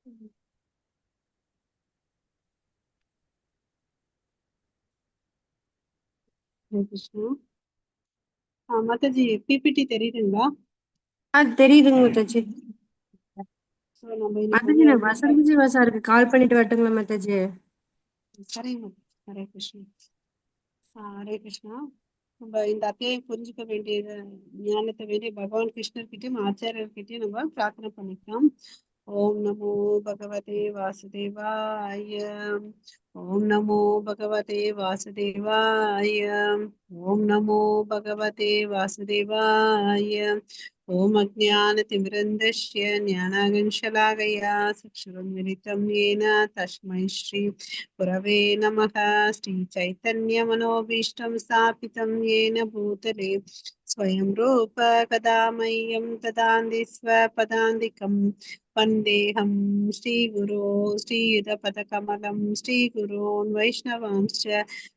Hare Krishna. Mataji PPT தெரியுதுங்களா? தெரியுதுங்க Mataji. So நம்ம இன்னைக்கு மாதாஜி, நான் வசந்தி சாருக்கு கால் பண்ணிட்டு வரட்டுங்களா மாதாஜி? சரிங்க. ஹரே கிருஷ்ணா. ஹரே கிருஷ்ணா. நம்ம இந்த அத்தியாயம் புரிஞ்சுக்க வேண்டிய ஞானத்தை வேண்டிய பகவான் கிருஷ்ணர்கிட்டயும் ஆச்சாரியர்கிட்டயும் நம்ம பிரார்த்தனை பண்ணிக்கலாம். ஓம் நமோ பகவதே வாசுதேவாய. ஓம் நமோ பகவதே வாசுதேவாய. ஓம் நமோ பகவதே வாசுதேவாய. ஓம் அஜ்ஞானதிமிரந்தஸ்ய ஞானாகஞ்சலாகயா சக்ஷுரன்மிலிतं येन तस्मै श्री गुरवे नमः। श्री चैतन्य मनोभीष्टं स्थापितं येन भूतले स्वयं रूप कदा मह्यं ददाति स्वपदान्तिकं वन्देऽहं श्रीगुरो श्रीयुतपदकमलं श्रीगुरोन् वैष्णवांश्च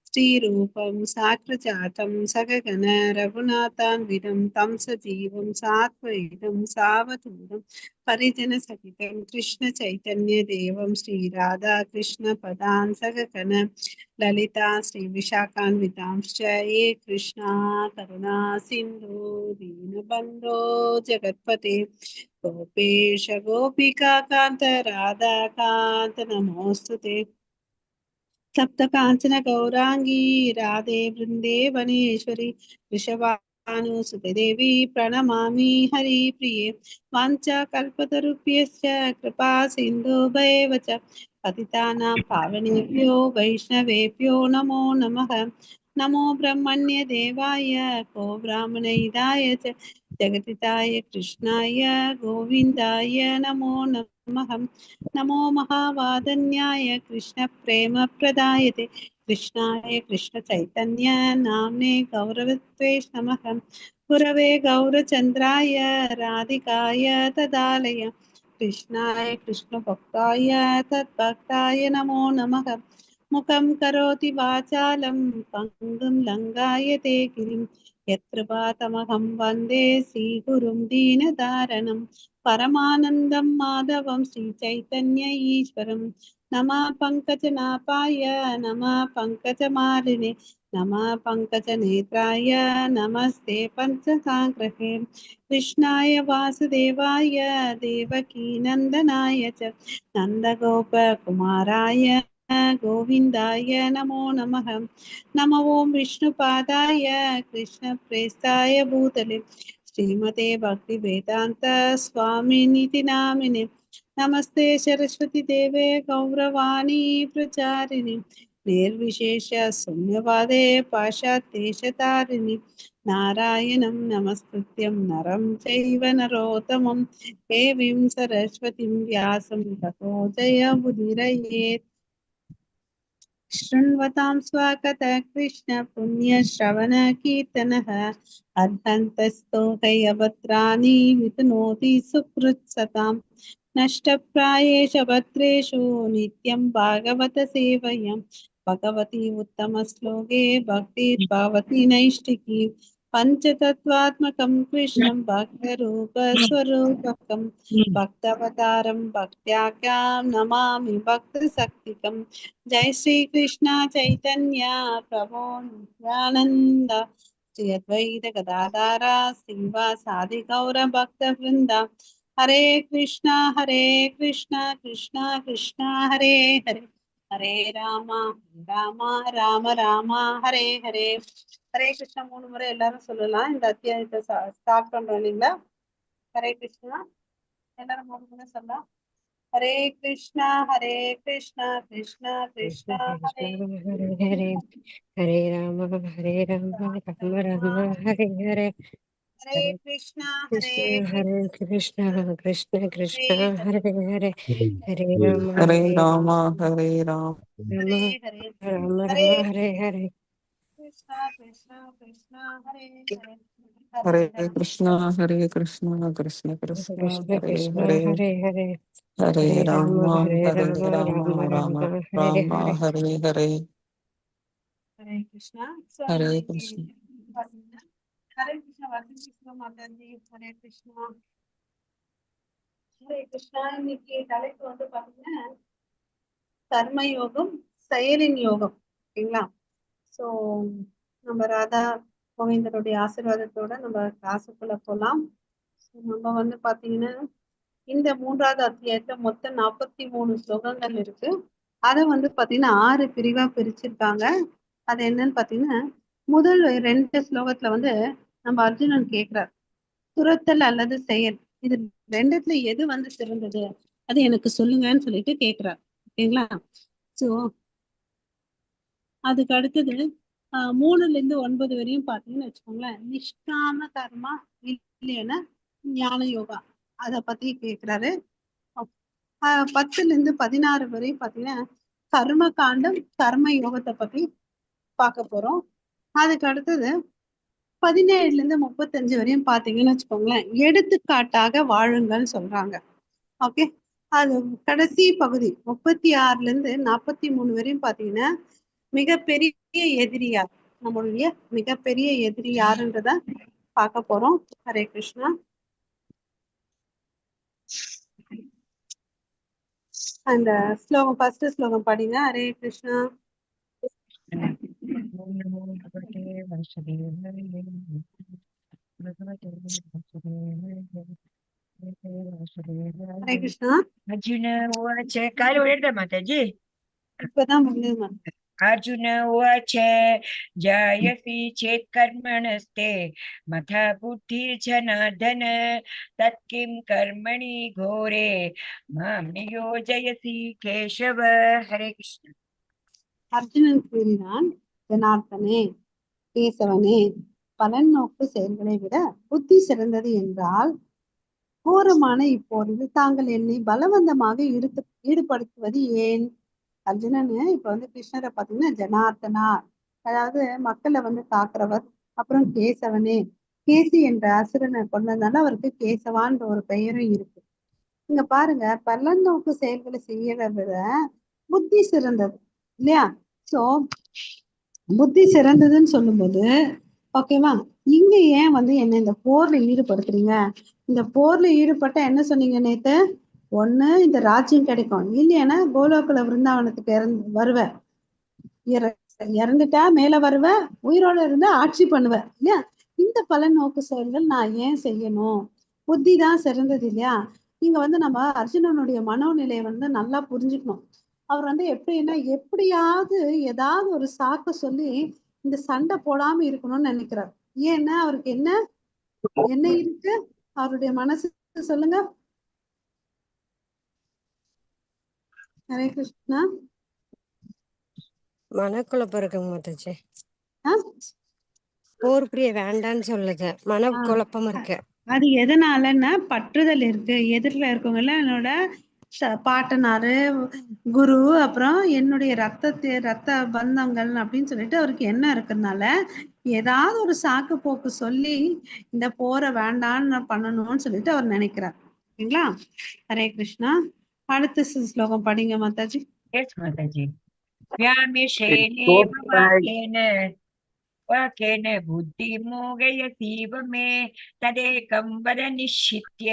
श्रीरूपं साग्रजातं सगगण रघुनाथान्वितं तं सजीवं साद्वैतं सावधूतं परिजनसहितं कृष्ण चैतन्य देवं श्री राधा कृष्ण पदान् सगगण ललिता श्री विशाखान्वितांश्च ये कृष्णा करुणा सिन्धु दीनबन्धो जगत्पते गोपेश गोपिका कान्त राधा कान्त नमोऽस्तुते। सप्त कांचन गौरांगी राधे वृंदे वनेश्वरी वृषभानुसुते देवी प्रणमामि हरिप्रिये। वाञ्छाकल्पतरुभ्यश्च कृपा सिन्धुभैव च पतितानां पावनेभ्यो वैष्णवेभ्यो नमो नमः। नमो ब्रह्मण्य देवाय गो ब्राह्मणहिताय च जगदिताय कृष्णाय गोविन्दाय नमो नमः। नमो महावादन्याय कृष्ण प्रेम प्रदायते कृष्णाय कृष्ण चैतन्य नाम्ने गौरवत्वेष नमः। गुरवे गौरचन्द्राय राधिकाय तदालय कृष्णाय कृष्ण भक्ताय तद्भक्ताय नमो नमः। मुखं करोति वाचालं पङ्गुं लङ्घायते गिरिं यत्कृपातमहं वन्दे श्रीगुरुं दीनदारणम् परमानन्दं माधवं श्रीचैतन्य ईश्वरं। नमः पङ्कजनाभाय नमः पङ्कजमालिने नमः पङ्कजनेत्राय नमस्ते पञ्चसाङ्ग्रहे। कृष्णाय वासुदेवाय देवकीनन्दनाय च नन्दगोपकुमाराय गोविन्दाय नमो नमः। नमो ॐ विष्णुपादाय कृष्णप्रेष्ठाय भूतले श्रीमते भक्ति वेदांत स्वामिनिति नामिने। नमस्ते सरस्वती देवे गौरवाणी प्रचारिणि निर्विशेष शून्यवादे पाश्चात्यदेशतारिणि नारायणं नमस्कृत्यं नरं चैव नरोत्तमं देवीं सरस्वतीं व्यासं ततो जयमुदीरयेत्। शृण्वतां स्वागतः कृष्ण पुण्यश्रवण कीर्तनः अर्हन्तस्तो हयभद्राणि वितनोति सुकृत्सतां नष्टप्रायेष भद्रेषु नित्यं भागवत सेवयं भगवती उत्तमश्लोके भक्तिर्भवति नैष्टिकी पञ्चतत्त्वात्मकं कृष्णं भक्तरूपस्वरूपकं भक्तवतारं भक्त्याख्यां नमामि भक्तशक्तिकम्। जय श्री कृष्णा चैतन्य प्रभो नित्यानंद श्री अद्वैत गदाधारा श्रीवासादि गौर भक्त वृंदा हरे कृष्णा कृष्णा कृष्णा हरे हरे हरे ராமா ராமா ராம ராமா ஹரே ஹரே. ஹரே கிருஷ்ணா 3 முறை எல்லாரும் சொல்லலாம். இந்த அத்தியாயத்தை ஸ்டார்ட் பண்றோம் இல்லைங்களா? ஹரே கிருஷ்ணா எல்லாரும் 3 முறை சொல்லலாம். हरे कृष्णा कृष्णा कृष्णा कृष्ण हरे कृष्ण हरे हरे, हरे राम राम राम हरे हरे, हरे हरे कृष्णा कृष्ण कृष्ण कृष्ण हरे कृष्ण हरे हरे, हरे राम हरे राम हरे राम राम हरे हरे राम हरे राम हरे हरे। कृष्णा हरे हरे हरे हरे राम कृष्णा कृष्ण कृष्ण कृष्ण हरे कृष्ण हरे हरे हरे, हरे हरे राम राम हरे राम राम राम राम हरे राम हरे। हरे हरे हरे कृष्णा। सो हरे இன்னைக்கு कृष्ण हरे कृष्णा वसंत किशोर माता जी हरे कृष्णा। ஹரே கிருஷ்ணா. இன்னைக்கு தலைப்பு வந்து பாத்தீங்கன்னா கர்ம செயலின் யோகம். ஓகேங்களா? ஸோ நம்ம ராதா கோவிந்தருடைய ஆசீர்வாதத்தோட நம்ம கிளாஸுக்குள்ள போகலாம். நம்ம வந்து பாத்தீங்கன்னா இந்த 3வது அத்தியாயத்துல மொத்தம் 43 ஸ்லோகங்கள் இருக்கு. அதை வந்து பாத்தீங்கன்னா 6 பிரிவா பிரிச்சிருக்காங்க. அது என்னன்னு பாத்தீங்கன்னா முதல் 2 ஸ்லோகத்துல வந்து நம்ம அர்ஜுனன் கேட்கிறார், துரத்தல் அல்லது செயல், இது ரெண்டுத்துல எது வந்து சிறந்தது, அது எனக்கு சொல்லுங்கன்னு சொல்லிட்டு கேட்கிறார். ஓகேங்களா? சோ அதுக்கு அடுத்தது 3ல இருந்து 9 வரையும் பாத்தீங்கன்னு வச்சுக்கோங்களேன், நிஷ்காம கர்மா இல்லைன்னா ஞான யோகா அத பத்தி கேட்கிறாரு. 10ல இருந்து 16 வரையும் பாத்தீங்கன்னா கர்ம காண்டம் கர்ம யோகத்தை பத்தி பார்க்க போறோம். அதுக்கு அடுத்தது 17ல இருந்து 35 வரையும் பாத்தீங்கன்னு வச்சுக்கோங்களேன், எடுத்துக்காட்டாக வாழுங்கள் சொல்றாங்க. ஓகே, அது கடைசி பகுதி 36ல இருந்து 43 வரையும் பாத்தீங்கன்னா மிகப்பெரிய எதிரி யார், நம்மளுடைய மிகப்பெரிய எதிரி யாருன்றத பார்க்க போறோம். ஹரே கிருஷ்ணா. அந்த ஸ்லோகம், ஃபர்ஸ்ட் ஸ்லோகம் படிங்க. ஹரே கிருஷ்ணா. ஓம் நமோ பகவதே வாசுதேவாய. பகவதே வாசுதேவாய. ஹரே கிருஷ்ணா. अर्जुन उवाच काल उलट माताजी. இப்பதான் முடியுமா? अर्जुन उवाच जायसि चेत् कर्मणस्ते मथा बुद्धिर्जनार्दन तत्किं कर्मणि घोरे मां नियोजयसि केशव. हरे कृष्ण. அர்ஜுனன் கூறினான், ஜனார்த்தனே, கேசவனே, பலன் நோக்கு செயல்களை விட புத்தி சிறந்தது என்றால் கோரமான இப்போது தாங்கள் என்னை பலவந்தமாக ஈடுபடுத்துவது ஏன்? அர்ஜுனன் இப்ப வந்து கிருஷ்ணரை பாத்தீங்கன்னா ஜனார்த்தனா, அதாவது மக்களை வந்து காக்குறவர். அப்புறம் கேசவனே, கேசி என்ற அசுரனை கொண்டதுனால அவருக்கு கேசவான்ற ஒரு பெயரும் இருக்கு. இங்க பாருங்க, பலன் நோக்கு செயல்களை செய்யறத விட புத்தி சிறந்தது இல்லையா? சோ புத்தி சிறந்ததுன்னு சொல்லும்போது ஓகேவா, இங்க ஏன் வந்து என்ன இந்த போர்ல ஈடுபடுத்துறீங்க? இந்த போர்ல ஈடுபட்ட என்ன சொன்னீங்க நேத்து? ஒண்ணு இந்த ராஜ்யம் கிடைக்கும், இல்லையானா கோலோக்குல விருந்தாவனத்துக்கு வருவ, இறந்துட்டா மேல வருவ, உயிரோட இருந்தா ஆட்சி பண்ணுவ இல்லையா? இந்த பலன் நோக்கு செயல்கள் நான் ஏன் செய்யணும்? புத்தி தான் சிறந்தது இல்லையா? இங்க வந்து நம்ம அர்ஜுனனுடைய மனோநிலையை வந்து நல்லா புரிஞ்சுக்கணும். அவர் வந்து எப்படின்னா எப்படியாவது ஏதாவது ஒரு சாக்கு சொல்லி இந்த சண்டை போடாம இருக்கணும்னு நினைக்கிறார். ஏன்னா அவருக்கு என்ன என்ன இருக்கு அவருடைய மனசு, சொல்லுங்க. ஹரே கிருஷ்ணா. மனக்குழப்பம் இருக்குங்க மாதாஜி. ஆஹ் போர் பிரிய வேண்டான்னு சொல்லுது, மனக்குழப்பம் இருக்கு. அது எதனாலன்னா பற்றுதல் இருக்கு. எதிரில இருக்கவங்க என்னோட பாட்டனாரு, குரு, அப்புறம் என்னுடைய ரத்த பந்தங்கள் அப்படின்னு சொல்லிட்டு அவருக்கு என்ன இருக்குனால ஏதாவது ஒரு சாக்கு போக்கு சொல்லி இந்த போரை வேண்டான்னு பண்ணணும்னு சொல்லிட்டு அவர் நினைக்கிறார். ஓகேங்களா? ஹரே கிருஷ்ணா. அடுத்த ஸ்லோகம் படிங்க மாதாஜி. எஸ் மாதாஜி. व्यामिश्रेणेव वाक्येन बुद्धिं मोहयसीव मे तदेकं वद निश्चित्य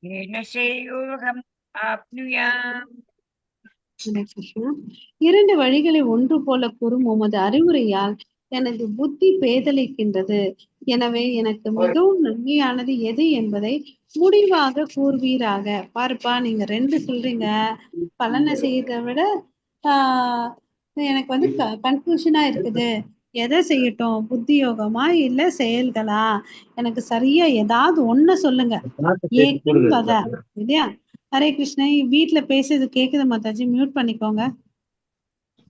येन श्रेयोऽहम् आप्नुयाम्. ஹரே கிருஷ்ணா. 2 வழிகளை ஒன்று போல கூறும் உமது அறிவுரையால் எனது புத்தி பேதலிக்கின்றது. எனவே எனக்கு மிகவும் நன்மையானது எது என்பதை முடிவாக கூறுவீராக. பாருப்பா, நீங்க 2 சொல்றீங்க, பலனை செய்யறதை விட ஆஹ் எனக்கு வந்து கன்ஃபியூஷனா இருக்குது. எதை செய்யட்டும், புத்தி யோகமா இல்ல செயல்களா? எனக்கு சரியா ஏதாவது ஒண்ணு சொல்லுங்க. ஏகன் வத இல்லையா? ஹரே கிருஷ்ணா. வீட்டுல பேசுறது கேக்குது மாதாஜி, மியூட் பண்ணிக்கோங்க.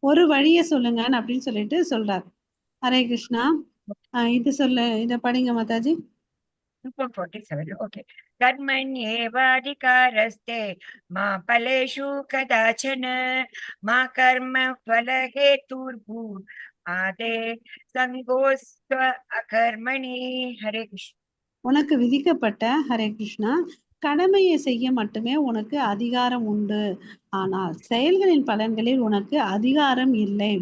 ஒரு வழிய சொல்லுங்கன்னு அப்படின்னு சொல்லிட்டு சொல்றாரு. ஹரே கிருஷ்ணா. இது இத படிங்க மாதாஜி. 47. ओके. कर्मण्येवाधिकारस्ते मा फलेषु कदाचन मा कर्म फलहेतुर्भूः आदे सङ्गोऽस्त्व अकर्मणि. हरे कृष्ण. உனக்கு விதிக்கப்பட்ட ஹரே கிருஷ்ணா கடமையை செய்ய மட்டுமே உனக்கு அதிகாரம் உண்டு. ஆனால் செயல்களின் பலன்களில் உனக்கு அதிகாரம் இல்லை.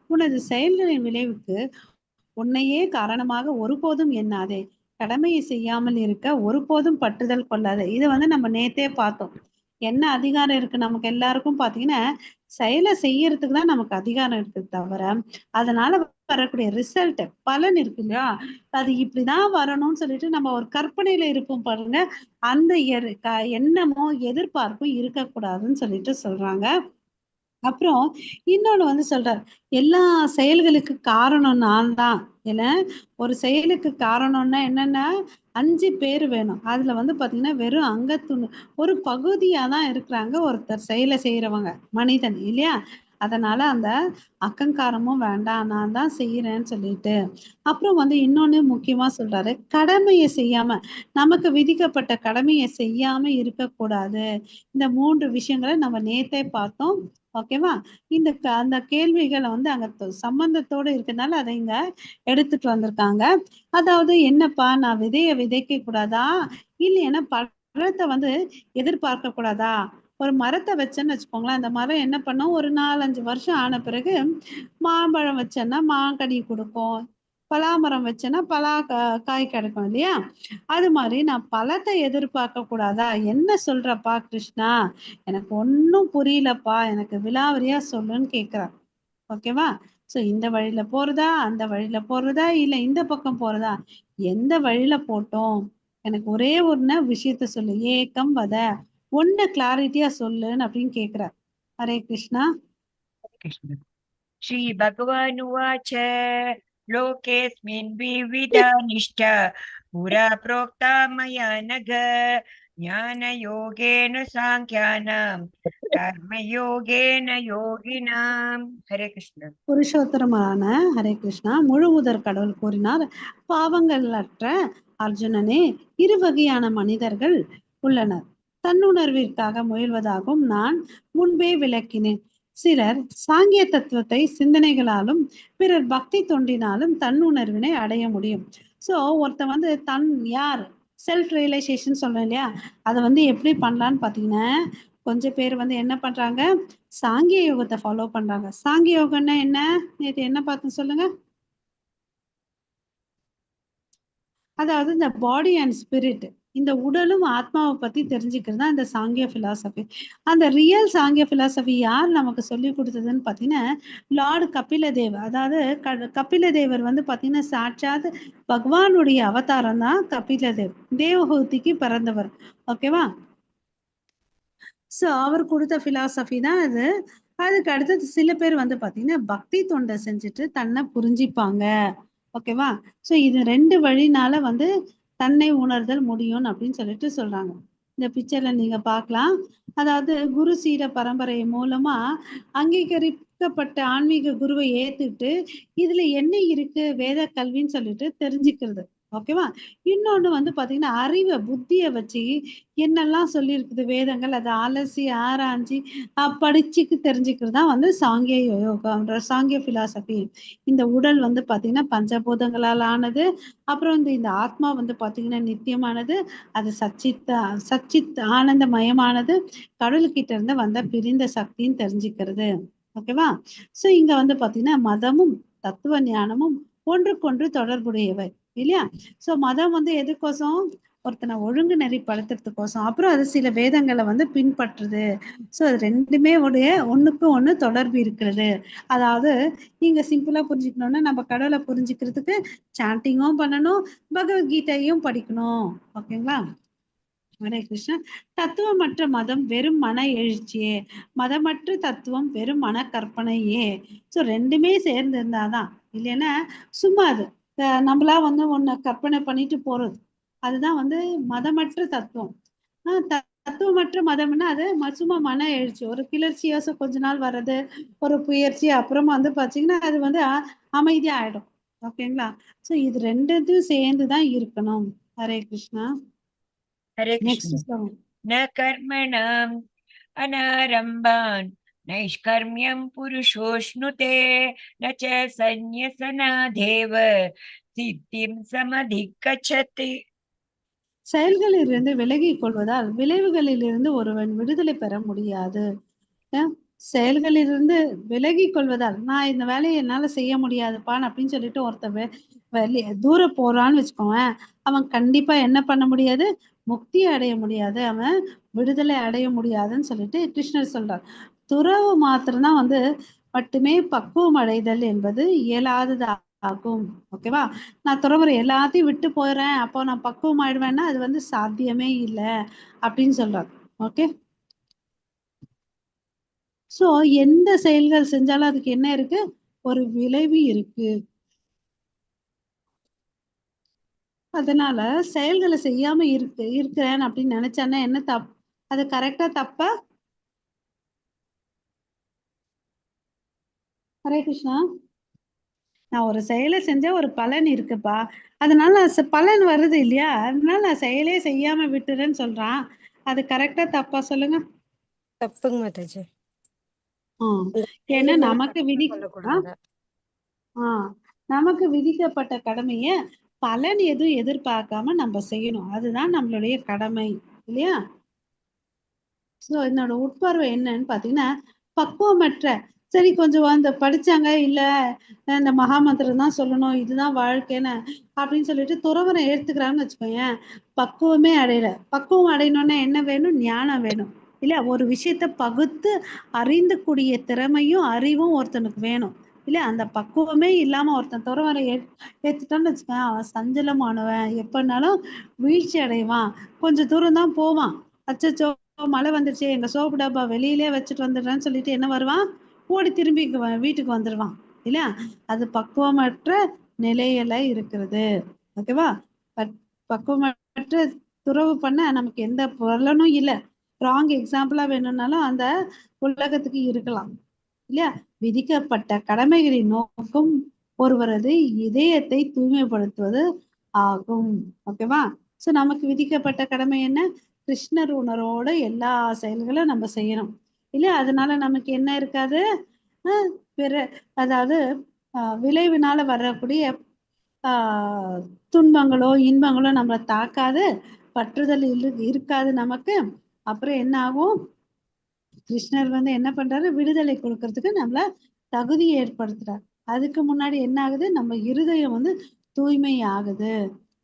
உனது செயல்களின் விளைவுக்கு உன்னையே காரணமாக ஒருபோதும் எண்ணாதே. கடமையை செய்யாமல் இருக்க ஒருபோதும் பற்றுதல் கொள்ளாது. இது வந்து நம்ம நேத்தே பார்த்தோம். என்ன அதிகாரம் இருக்கு நமக்கு எல்லாருக்கும் பாத்தீங்கன்னா, செயலை செய்யறதுக்கு தான் நமக்கு அதிகாரம் இருக்கு தவிர, அதனால வரக்கூடிய ரிசல்ட் பலன் இருக்கு இல்லையா, அது இப்படிதான் வரணும்னு சொல்லிட்டு நம்ம ஒரு கற்பனையில இருப்போம் பாருங்க, அந்த எண்ணமோ எதிர்பார்ப்பும் இருக்கக்கூடாதுன்னு சொல்லிட்டு சொல்றாங்க. அப்புறம் இன்னொன்னு வந்து சொல்றாரு, எல்லா செயல்களுக்கு காரணம் நான் தான். ஏன்னா ஒரு செயலுக்கு காரணம்னா என்னன்னா 5 பேர் வேணும். அதுல வந்து பாத்தீங்கன்னா வெறும் அங்கத்துணு ஒரு பகுதியா தான் இருக்கிறாங்க ஒருத்தர் செயலை செய்யறவங்க, மனிதன் இல்லையா. அதனால அந்த அகங்காரமும் வேண்டாம், நான் தான் செய்யறேன்னு சொல்லிட்டு. அப்புறம் வந்து இன்னொன்னு முக்கியமா சொல்றாரு, கடமையை செய்யாம, நமக்கு விதிக்கப்பட்ட கடமையை செய்யாம இருக்கக்கூடாது. இந்த 3 விஷயங்களை நம்ம நேத்தே பார்த்தோம். ஓகேவா. அந்த கேள்விகளை வந்து அங்க சம்பந்தத்தோட இருக்கனால அதை இங்க எடுத்துட்டு வந்திருக்காங்க. அதாவது என்னப்பா, நான் விதைய விதைக்க கூடாதா, இல்லைன்னா பழத்தை வந்து எதிர்பார்க்க கூடாதா. ஒரு மரத்தை வச்சேன்னு வச்சுக்கோங்களேன், அந்த மரம் என்ன பண்ணும், ஒரு 4-5 வருஷம் ஆன பிறகு மாம்பழம் வச்சேன்னா மாங்கனி கொடுக்கும், பலாமரம் வச்சேன்னா காய் கிடைக்கும் இல்லையா. அது மாதிரி நான் பழத்தை எதிர்பார்க்க கூடாதா, என்ன சொல்றப்பா கிருஷ்ணா, எனக்கு ஒன்னும் புரியலப்பா, எனக்கு விலாவரியா சொல்லுன்னு கேக்குறார். ஓகேவா. சோ இந்த வழியில போறதா, அந்த வழியில போறதா, இல்ல இந்த பக்கம் போறதா, எந்த வழியில போட்டோம், எனக்கு ஒரே ஒரு விஷயத்த சொல்லு, ஏக்கம் வத, ஒண்ணு கிளாரிட்டியா சொல்லுன்னு அப்படின்னு கேக்குறார். ஹரே கிருஷ்ணா. कृष्ण श्रीभगवानुवाच लोकेऽस्मिन् विविधा निष्ठा पुरा प्रोक्ता मया नघ ज्ञानयोगेन साङ्ख्यानां कर्मयोगेन योगिनां हरे कृष्ण புருஷோத்தரமான ஹரே கிருஷ்ணா. முழு முதற் கடவுள் கூறினார், பாவங்கள் அற்ற அர்ஜுனனே, இரு வகையான மனிதர்கள் உள்ளனர். தன்னுணர்விற்காக முயல்வதாகவும் நான் முன்பே விளக்கினேன். சிலர் சாங்கிய தத்துவத்தை சிந்தனைகளாலும் பிறர் பக்தி தொண்டினாலும் தன்னுணர்வினை அடைய முடியும். சோ ஒருத்தன் வந்து தன் யார் செல்ஃப் ரியலைசேஷன் சொல்றேன் இல்லையா, அதை வந்து எப்படி பண்ணலான்னு பாத்தீங்கன்னா, கொஞ்சம் பேர் வந்து என்ன பண்றாங்க, சாங்கிய யோகத்தை ஃபாலோ பண்றாங்க. சாங்கிய யோகம்னா என்ன, நேத்து என்ன பார்த்தோம் சொல்லுங்க. அதாவது இந்த பாடி அண்ட் ஸ்பிரிட், இந்த உடலும் ஆத்மாவை பத்தி தெரிஞ்சுக்கிறது தான் இந்த சாங்கிய பிலாசபி. அந்த ரியல் சாங்கிய பிலாசபி யார் நமக்கு சொல்லி கொடுத்ததுன்னு பாத்தீங்கன்னா, லார்டு கபில தேவ். அதாவது கபில தேவர் வந்து பாத்தீங்கன்னா சாட்சாத் பகவானுடைய அவதாரம் தான் கபில தேவ், தேவஹூதிக்கு பிறந்தவர். ஓகேவா. ஸோ அவர் கொடுத்த பிலாசபி தான் அது. அதுக்கு அடுத்தது சில பேர் வந்து பாத்தீங்கன்னா பக்தி தொண்டை செஞ்சுட்டு தன்னை புரிஞ்சிப்பாங்க. ஓகேவா. ஸோ இது 2 வழினால வந்து தன்னை உணர்தல் முடியும் அப்படின்னு சொல்லிட்டு சொல்றாங்க. இந்த பிக்சர்ல நீங்க பார்க்கலாம். அதாவது குரு சீட பரம்பரை மூலமா அங்கீகரிக்கப்பட்ட ஆன்மீக குருவை ஏத்துட்டு இதுல என்ன இருக்கு வேத கல்வின்னு சொல்லிட்டு தெரிஞ்சுக்கிறது. ஓகேவா. இன்னொன்னு வந்து பாத்தீங்கன்னா அறிவை புத்தியை வச்சு என்னெல்லாம் சொல்லியிருக்குது வேதங்கள், அதை அலசி ஆராய்ஞ்சி படிச்சுக்கு தெரிஞ்சுக்கிறது தான் வந்து சாங்கிய யோகான்ற சாங்கிய பிலாசபி. இந்த உடல் வந்து பாத்தீங்கன்னா பஞ்சபூதங்களால் ஆனது. அப்புறம் இந்த ஆத்மா வந்து பாத்தீங்கன்னா நித்தியமானது, அது சச்சித் ஆனந்தமயமானது, கடவுள்கிட்ட இருந்து வந்த பிரிந்த சக்தின்னு தெரிஞ்சுக்கிறது. ஓகேவா. சோ இங்க வந்து பாத்தீங்கன்னா மதமும் தத்துவ ஞானமும் ஒன்றுக்கொன்று தொடர்புடையவை இல்லையா. சோ மதம் வந்து எதுக்கோசம், ஒருத்தனை ஒழுங்கு நெறிப்படுத்துறதுக்கோசம். அப்புறம் அது சில வேதங்களை வந்து பின்பற்றுது. ஸோ அது ரெண்டுமே உடைய ஒண்ணுக்கு ஒண்ணு தொடர்பு இருக்கிறது. அதாவது நீங்க சிம்பிளா புரிஞ்சுக்கணும்னா, நம்ம கடவுளை புரிஞ்சுக்கிறதுக்கு சாண்டிங்கும் பண்ணணும், பகவத்கீதையும் படிக்கணும். ஓகேங்களா. ஹரே கிருஷ்ணா. தத்துவமற்ற மதம் வெறும் மன எழுச்சியே, மதமற்ற தத்துவம் வெறும் மன கற்பனையே. ஸோ ரெண்டுமே சேர்ந்து இருந்தாதான், இல்லைன்னா சும்மா அது நம்மளா வந்து ஒன்ன கற்பனை பண்ணிட்டு போறது, அதுதான் வந்து மதமற்ற தத்துவம். தத்துவமற்ற மதம்னா அது சும்மா மன எழுச்சி, ஒரு கிளர்ச்சியாச கொஞ்ச நாள் வர்றது, ஒரு புயற்சி, அப்புறமா வந்து பாத்தீங்கன்னா அது வந்து அமைதியா ஆயிடும். ஓகேங்களா. ஸோ இது ரெண்டுத்தையும் சேர்ந்துதான் இருக்கணும். ஹரே கிருஷ்ணா. हरे நெக்ஸ்ட் कृष्ण சொல்லுங்க. न कर्मणाम् अनारम्भान् नैष्कर्म्यं पुरुषोऽश्नुते न च सन्न्यसनादेव सिद्धिं समधिगच्छति செயல்களிலிருந்து விலகிக் கொள்வதால் விளைவுகளிலிருந்து ஒருவன் விடுதலை பெற முடியாது. செயல்களிலிருந்து விலகி கொள்வதால் நான் இந்த வேலையை என்னால செய்ய முடியாதுப்பான்னு அப்படின்னு சொல்லிட்டு ஒருத்தன் வெளியே தூர போறான்னு வச்சுக்கோங்க, அவன் கண்டிப்பா என்ன பண்ண முடியாது, முக்தி அடைய முடியாது, அவன் விடுதலை அடைய முடியாதுன்னு சொல்லிட்டு கிருஷ்ணர் சொல்றார். துறவு மாத்திரம்தான் மட்டுமே பக்குவம் அடைதல் என்பது இயலாதது ஆகும். ஓகேவா? நான் துறவரை எல்லாத்தையும் விட்டு போயிடுறேன், அப்போ நான் பக்குவம் ஆயிடுவேன்னா அது சாத்தியமே இல்லை அப்படின்னு சொல்றாரு. ஓகே, சோ எந்த செயல்கள் செஞ்சாலும் அதுக்கு என்ன இருக்கு, ஒரு விளைவு இருக்கு. அதனால செயல்களை செய்யாம இருக்கிறேன் அப்படின்னு நினைச்சானே என்ன அது கரெக்டா தப்பா? ஹரே கிருஷ்ணா. நான் ஒரு செயலை செஞ்சா ஒரு பலன் இருக்குப்பா, அதனால பலன் வருது இல்லையா, அதனால நான் செயலே செய்யாம விட்டுறேன்னு சொல்றான். அது கரெக்டா தப்பா சொல்லுங்க? தப்புங்க மாதாஜி. ஏன்னா நமக்கு கொள்ளக்கூடாது. நமக்கு விதிக்கப்பட்ட கடமைய பலன் எதுவும் எதிர்பார்க்காம நம்ம செய்யணும், அதுதான் நம்மளுடைய கடமை இல்லையா? சோ என்னோட உட்பார்வை என்னன்னு பாத்தீங்கன்னா, பக்குவமற்ற சரி கொஞ்சம் அந்த படிச்சாங்க இல்ல இந்த மகாமந்திரம் தான் சொல்லணும் இதுதான் வாழ்க்கைன்னு அப்படின்னு சொல்லிட்டு துறவரை எடுத்துக்கிறான்னு வச்சுக்கோங்க, பக்குவமே அடையல. பக்குவம் அடையணும்னா என்ன வேணும், ஞானம் வேணும் இல்ல, ஒரு விஷயத்த பகுத்து அறிந்து கூடிய திறமையும் அறிவும் ஒருத்தனுக்கு வேணும் இல்ல. அந்த பக்குவமே இல்லாம ஒருத்தன் துறவரை ஏத்துட்டான்னு வச்சுக்கோங்க, அவன் சஞ்சலமானவன், எப்பனாலும் வீழ்ச்சி அடைவான், கொஞ்சம் தூரம் தான் போவான், அச்சச்சோ மழை வந்துருச்சு எங்க சோப்பு டப்பா வெளியிலே வச்சுட்டு வந்துடுறேன்னு சொல்லிட்டு என்ன வருவான், ஓடி திரும்பி வீட்டுக்கு வந்துடுவான் இல்ல. அது பக்குவமற்ற நிலையில இருக்கிறது. ஓகேவா? பக்குவமற்ற துறவு பண்ண நமக்கு எந்த பலனும் இல்லை. ராங் எக்ஸாம்பிளா வேணும்னாலும் அந்த உலகத்துக்கு இருக்கலாம் இல்லையா? விதிக்கப்பட்ட கடமைகளின் நோக்கம் ஒருவரது இதயத்தை தூய்மைப்படுத்துவது ஆகும். ஓகேவா? சோ நமக்கு விதிக்கப்பட்ட கடமை என்ன, கிருஷ்ணர் உணர்வோட எல்லா செயல்களும் நம்ம செய்யணும் இல்லையா? அதனால நமக்கு என்ன இருக்காது, பிற அதாவது விளைவினால வரக்கூடிய துன்பங்களோ இன்பங்களோ நம்மளை தாக்காது, பற்றுதல் இருக்காது நமக்கு. அப்புறம் என்ன ஆகும், கிருஷ்ணர் என்ன பண்றாரு, விடுதலை கொடுக்கறதுக்கு நம்மள தகுதி ஏற்படுத்துறாரு. அதுக்கு முன்னாடி என்ன ஆகுது, நம்ம இருதயம் தூய்மை ஆகுது.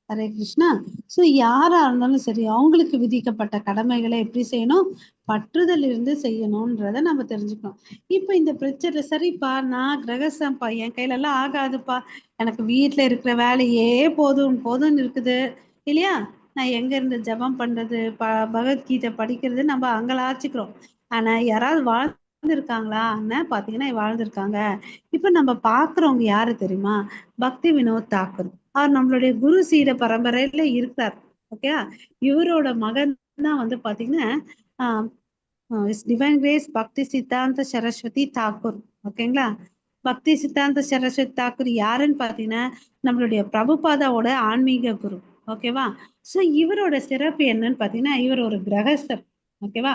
ஹரே கிருஷ்ணா. சோ யாரா இருந்தாலும் சரி அவங்களுக்கு விதிக்கப்பட்ட கடமைகளை எப்படி செய்யணும், பற்றுதல் இருந்து செய்யணும்ன்றத நம்ம தெரிஞ்சுக்கணும். இப்ப இந்த பிரச்சனை சரிப்பா, நான் கிரகஸ்தம்பா, என் கையில எல்லாம் ஆகாதுப்பா, எனக்கு வீட்டுல இருக்கிற வேலையே போதும் போதும்னு இருக்குது இல்லையா, நான் எங்க இருந்து ஜபம் பண்றது பகவத்கீதை படிக்கிறது நம்ம அங்கலாச்சுக்கிறோம். ஆனா யாராவது வாழ்ந்துருக்காங்களா பாத்தீங்கன்னா வாழ்ந்திருக்காங்க. இப்ப நம்ம பாக்குறவங்க யாரு தெரியுமா, பக்தி வினோத் தாக்கூர். அவர் நம்மளுடைய குரு சீட பரம்பரையில இருக்கார். ஓகே, இவரோட மகன் தான் பாத்தீங்கன்னா டிவைன் கிரேஸ் பக்தி சித்தாந்த சரஸ்வதி தாக்கூர். ஓகேங்களா? பக்தி சித்தாந்த சரஸ்வதி தாக்கூர் யாருன்னு பாத்தீங்கன்னா நம்மளுடைய பிரபுபாதாவோட ஆன்மீக குரு. ஓகேவா? சோ இவரோட சிறப்பு என்னன்னு பாத்தீங்கன்னா, இவர் ஒரு கிரகஸ்தர். ஓகேவா?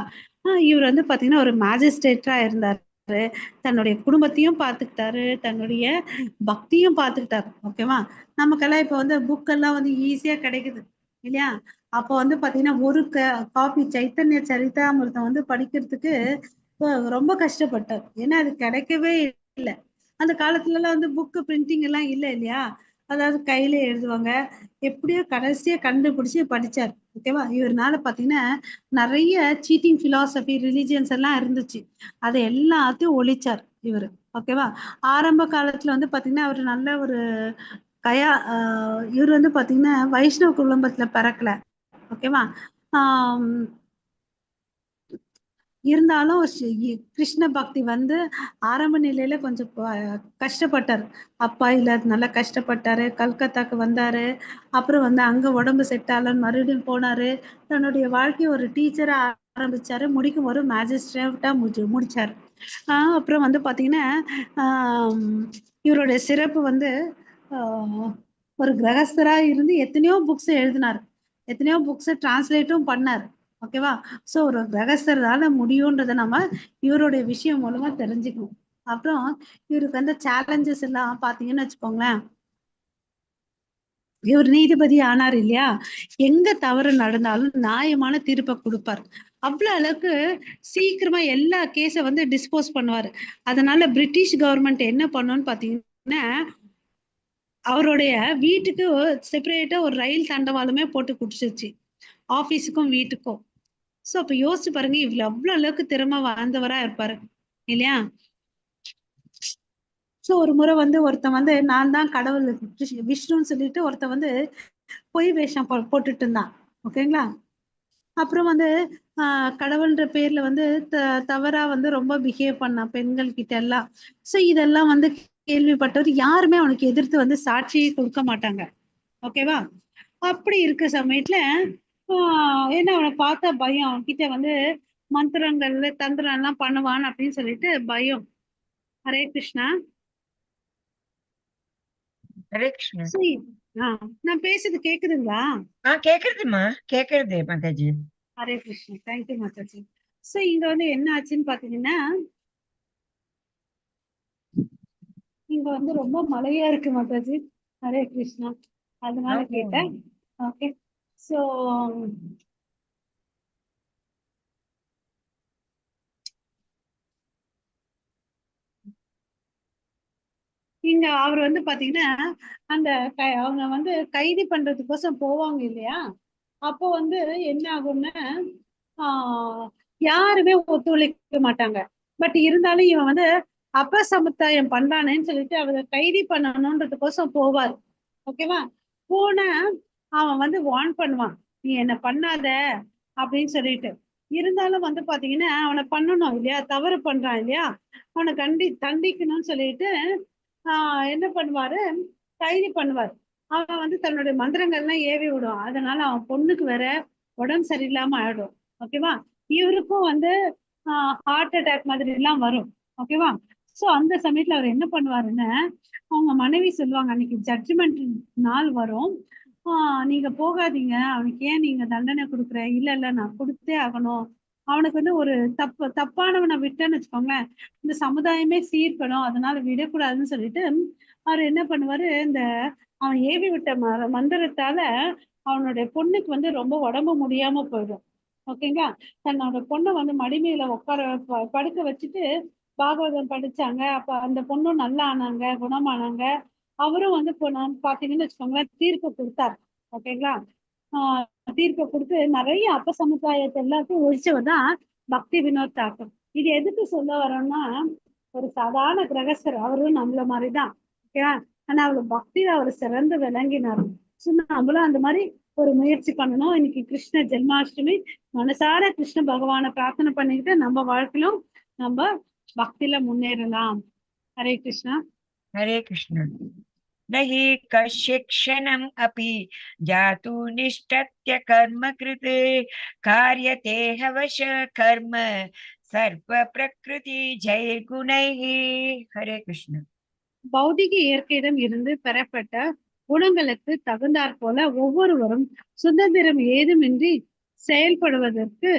இவர் பாத்தீங்கன்னா ஒரு மேஜிஸ்ட்ரேட்டா இருந்தாரு, தன்னுடைய குடும்பத்தையும் பார்த்துக்கிட்டாரு, தன்னுடைய பக்தியும் பார்த்துக்கிட்டாரு. ஓகேவா? நமக்கெல்லாம் இப்ப புக்கெல்லாம் ஈஸியா கிடைக்குது இல்லையா? அப்போ பாத்தீங்கன்னா ஒரு காப்பி சைத்தன்ய சரிதாமிர்தம் படிக்கிறதுக்கு ரொம்ப கஷ்டப்பட்டார். ஏன்னா அது கிடைக்கவே இல்லை. அந்த காலத்துல எல்லாம் புக்கு பிரிண்டிங் எல்லாம் இல்லை இல்லையா, அதாவது கையில எழுதுவாங்க. எப்படியோ கடைசியா கண்டுபிடிச்சு படிச்சார். ஓகேவா? இவர்னால பாத்தீங்கன்னா நிறைய சீட்டிங் பிலாசபி ரிலிஜியன்ஸ் எல்லாம் இருந்துச்சு, அதை எல்லாத்தையும் ஒழிச்சார் இவரு. ஓகேவா? ஆரம்ப காலத்துல பாத்தீங்கன்னா அவர் நல்ல ஒரு இவர் பாத்தீங்கன்னா வைஷ்ணவ குடும்பத்துல பிறக்கல. ஓகேவா? இருந்தாலும் கிருஷ்ண பக்தி ஆரம்ப நிலையில கொஞ்சம் கஷ்டப்பட்டார். அப்பா இல்ல நல்லா கஷ்டப்பட்டாரு, கல்கத்தாக்கு வந்தாரு. அப்புறம் அங்க உடம்பு செட் ஆகலன்னு மறுபடியும் போனாரு. தன்னுடைய வாழ்க்கையை ஒரு டீச்சரா ஆரம்பிச்சாரு, முடிக்கும் ஒரு மேஜிஸ்ட்ரேட்டா முடிச்சாரு. அப்புறம் பாத்தீங்கன்னா இவருடைய சிறப்பு ஒரு கிரகஸ்தரா இருந்து எத்தனையோ புக்ஸ் எழுதினார், எத்தனையோ புக்ஸ் டிரான்ஸ்லேட்டும் பண்ணார். ஓகேவா? சோ ஒரு கிரகஸ்தரால முடியும்ன்றத நம்ம இவருடைய விஷயம் மூலமா தெரிஞ்சுக்கணும். அப்புறம் இவருக்கு சேலஞ்சஸ் எல்லாம் பாத்தீங்கன்னு வச்சுக்கோங்களேன், இவர் நீதிபதி ஆனார் இல்லையா, எங்க தவறு நடந்தாலும் நியாயமான தீர்ப்பை கொடுப்பார். அவ்வளவு அளவுக்கு சீக்கிரமா எல்லா கேஸை வந்து டிஸ்போஸ் பண்ணுவாரு. அதனால பிரிட்டிஷ் கவர்மெண்ட் என்ன பண்ணோன்னு பாத்தீங்கன்னா அவருடைய வீட்டுக்கு செப்பரேட்டா ஒரு ரயில் தண்டவாளமே போட்டு குடிச்சிருச்சு, ஆபீஸுக்கும் வீட்டுக்கும். சோ அப்ப யோசிச்சு பாருங்க, அவ்வளவு அளவுக்கு திறமை வாழ்ந்தவரா இருப்பாரு இல்லையா? சோ ஒரு முறை வந்து ஒருத்தன் வந்து நான் தான் கடவுள் விஷ்ணுன்னு சொல்லிட்டு ஒருத்தன் வந்து பொய் வேஷம் போட்டுட்டு இருந்தான். ஓகேங்களா? அப்புறம் வந்து கடவுள்ன்ற பேர்ல வந்து தவறா வந்து ரொம்ப பிஹேவ் பண்ணான் பெண்கள் கிட்ட எல்லாம். சோ இதெல்லாம் வந்து கேள்விப்பட்டவர் யாருமே அவனுக்கு எதிர்த்து வந்து சாட்சியே கொடுக்க மாட்டாங்க. ஓகேவா? அப்படி இருக்க சமயத்துல ஏன்னா அவனை பார்த்தா பயம், அவன்கிட்ட வந்து மந்திரங்கள் தந்திரம் எல்லாம் பண்ணுவான் அப்படின்னு சொல்லிட்டு பயம். ஹரே கிருஷ்ணா. ஹரே கிருஷ்ணா. நான் பேசுறது கேக்குதுங்களா? கேக்குறதுமா, கேக்குறது மாதாஜி. ஹரே கிருஷ்ணா. தேங்க்யூ மாதாஜி. சோ இங்க வந்து என்ன ஆச்சுன்னு பாத்தீங்கன்னா இங்க வந்து ரொம்ப மழையா இருக்கு மாதாஜி. ஹரே கிருஷ்ணா. அதனால கேட்டேன். ஓகே. சோ இங்க அவர் வந்து பாத்தீங்கன்னா அந்த அவங்க வந்து கைது பண்றதுக்கோசம் போவாங்க இல்லையா? அப்போ வந்து என்ன ஆகும்னா யாருமே ஒத்துழைக்க மாட்டாங்க. பட் இருந்தாலும் இவன் வந்து அப்பசமுத்தாயம் பண்றானேன்னு சொல்லிட்டு அவரை கைது பண்ணணும்ன்றதுக்கோசம் போவார். ஓகேவா? போன அவன் வந்து வார்ன் பண்ணுவான், நீ என்ன பண்ணாத அப்படின்னு சொல்லிட்டு. இருந்தாலும் வந்து பாத்தீங்கன்னா அவனை பண்ணணும் இல்லையா, தவறு பண்றான் இல்லையா, அவனை தண்டிக்கணும்னு சொல்லிட்டு என்ன பண்ணுவாரு, கைது பண்ணுவார். அவன் வந்து தன்னுடைய மந்திரங்கள்லாம் ஏவி விடுவான். அதனால அவன் பொண்ணுக்கு வேற உடம்பு சரியில்லாம ஆயிடும். ஓகேவா? இவருக்கும் வந்து ஹார்ட் அட்டாக் மாதிரி எல்லாம் வரும். ஓகேவா? சோ அந்த சமயத்துல அவர் என்ன பண்ணுவாருன்னு அவங்க மனைவி சொல்லுவாங்க, அன்னைக்கு ஜட்ஜ்மெண்ட் நாள் வரும், நீங்க போகாதீங்க, அவனுக்கு ஏன் நீங்க தண்டனை கொடுக்குற? இல்ல இல்ல நான் கொடுத்தே ஆகணும், அவனுக்கு வந்து ஒரு தப்பானவனை விட்டேன்னு வச்சுக்கோங்களேன் இந்த சமுதாயமே சீர்படும், அதனால விடக்கூடாதுன்னு சொல்லிட்டு அவர் என்ன பண்ணுவாரு, இந்த அவன் ஏவி விட்ட மந்திரத்தால அவனுடைய பொண்ணுக்கு வந்து ரொம்ப உடம்பு முடியாம போயிடும். ஓகேங்களா? தன்னோட பொண்ணை வந்து மடிமையில உட்கார படுக்க வச்சுட்டு பாகவதம் படிச்சாங்க. அப்ப அந்த பொண்ணும் நல்லா ஆனாங்க, குணமானாங்க. அவரும் வந்து பாத்தீங்கன்னு வச்சுக்கோங்களேன் தீர்ப்பு கொடுத்தார். ஓகேங்களா? தீர்ப்பை கொடுத்து நிறைய அப்பசமுதாயத்தை எல்லாத்தையும் ஒழிச்சவர் தான் பக்தி வினோத் தாக்கூர். இது எதுக்கு சொல்ல வரோம்னா, ஒரு சாதாரண கிரகஸ்தர், அவரும் நம்மள மாதிரிதான். ஓகேவா? ஆனா அவரு பக்தியில அவர் சிறந்து விளங்கினார். நம்மளும் அந்த மாதிரி ஒரு முயற்சி பண்ணணும். இன்னைக்கு கிருஷ்ண ஜென்மாஷ்டமி, மனசார கிருஷ்ண பகவானை பிரார்த்தனை பண்ணிக்கிட்டு நம்ம வாழ்க்கையிலும் நம்ம பக்தியில முன்னேறலாம். ஹரே கிருஷ்ணா. ஹரே கிருஷ்ணா. நஹி கஷ்யத் க்ஷணம் அபி ஜாது நிஷ்டத்ய கர்ம கிருதே காரியதே ஹவஷ கர்ம சர்வ பிரகிருதி ஜெய குணைஹி. ஹரே கிருஷ்ணா. பௌதிக இயற்கையிடம் இருந்து பெறப்பட்ட குணங்களுக்கு தகுந்தாற் போல ஒவ்வொருவரும் சுதந்திரம் ஏதுமின்றி செயல்படுவதற்கு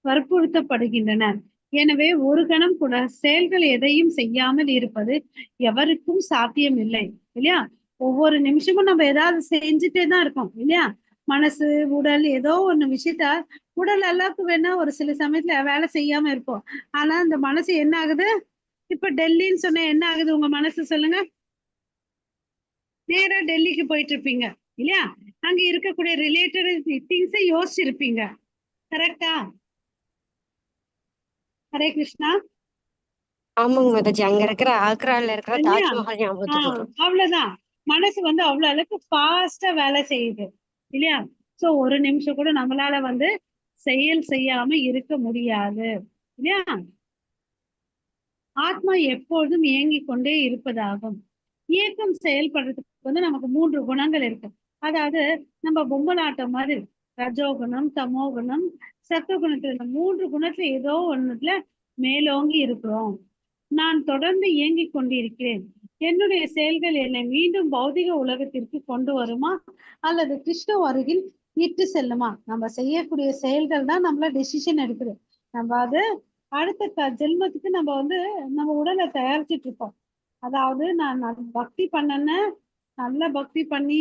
வற்புறுத்தப்படுகின்றனர். எனவே ஒரு கணம் கூட செயல்கள் எதையும் செய்யாமல் இருப்பது எவருக்கும் சாத்தியம் இல்லை இல்லையா? ஒவ்வொரு நிமிஷமும் நம்ம ஏதாவது செஞ்சுட்டே தான் இருக்கோம் இல்லையா? மனசு உடல் ஏதோ ஒண்ணு விஷயத்த, உடல் அளவுக்கு வேணா ஒரு சில சமயத்துல வேலை செய்யாம இருப்போம். ஆனா இந்த மனசு என்ன ஆகுது, இப்ப டெல்லின்னு சொன்ன என்ன ஆகுது உங்க மனசு சொல்லுங்க? நேரா டெல்லிக்கு போயிட்டு இருப்பீங்க இல்லையா? அங்க இருக்கக்கூடிய ரிலேட்டட் திங்ஸை யோசிச்சிருப்பீங்க. கரெக்டா? ஹரே கிருஷ்ணா. ஆமாங்க மாதாஜி, அங்க இருக்கிற ஆக்ரால இருக்கிற இல்லையா? தாஜ்மஹால் ஞாபகத்துக்கு வரும். அவ்வளவுதான். மனசு வந்து அவ்வளவு அளவுக்கு ஃபாஸ்டா வேலை செய்யுது இல்லையா? சோ ஒரு நிமிஷம் கூட நம்மளால வந்து செயல் செய்யாம இருக்க முடியாது இல்லையா? ஆத்மா எப்பொழுதும் இயங்கிக் கொண்டே இருப்பதாகும். இயக்கம் செயல்படுறதுக்கு வந்து நமக்கு 3 குணங்கள் இருக்கு. அதாவது நம்ம பொம்மலாட்டம் மாதிரி ரஜோகுணம், தமோகுணம், சத்துவகுணத்துல இந்த 3 குணத்துல ஏதோ ஒண்ணுல மேலோங்கி இருக்கிறோம். நான் தொடர்ந்து இயங்கிக் கொண்டிருக்கிறேன். என்னுடைய செயல்கள் என்னை மீண்டும் பௌதிக உலகத்திற்கு கொண்டு வருமா அல்லது கிருஷ்ண அருகில் இட்டு செல்லுமா? நம்ம செய்யக்கூடிய செயல்கள் தான் நம்மள டெசிஷன் எடுக்குது. நம்ம அது அடுத்த ஜென்மத்துக்கு நம்ம வந்து நம்ம உடலை தயாரிச்சுட்டு இருக்கோம். அதாவது நான் பக்தி பண்ணேன்னு, நல்ல பக்தி பண்ணி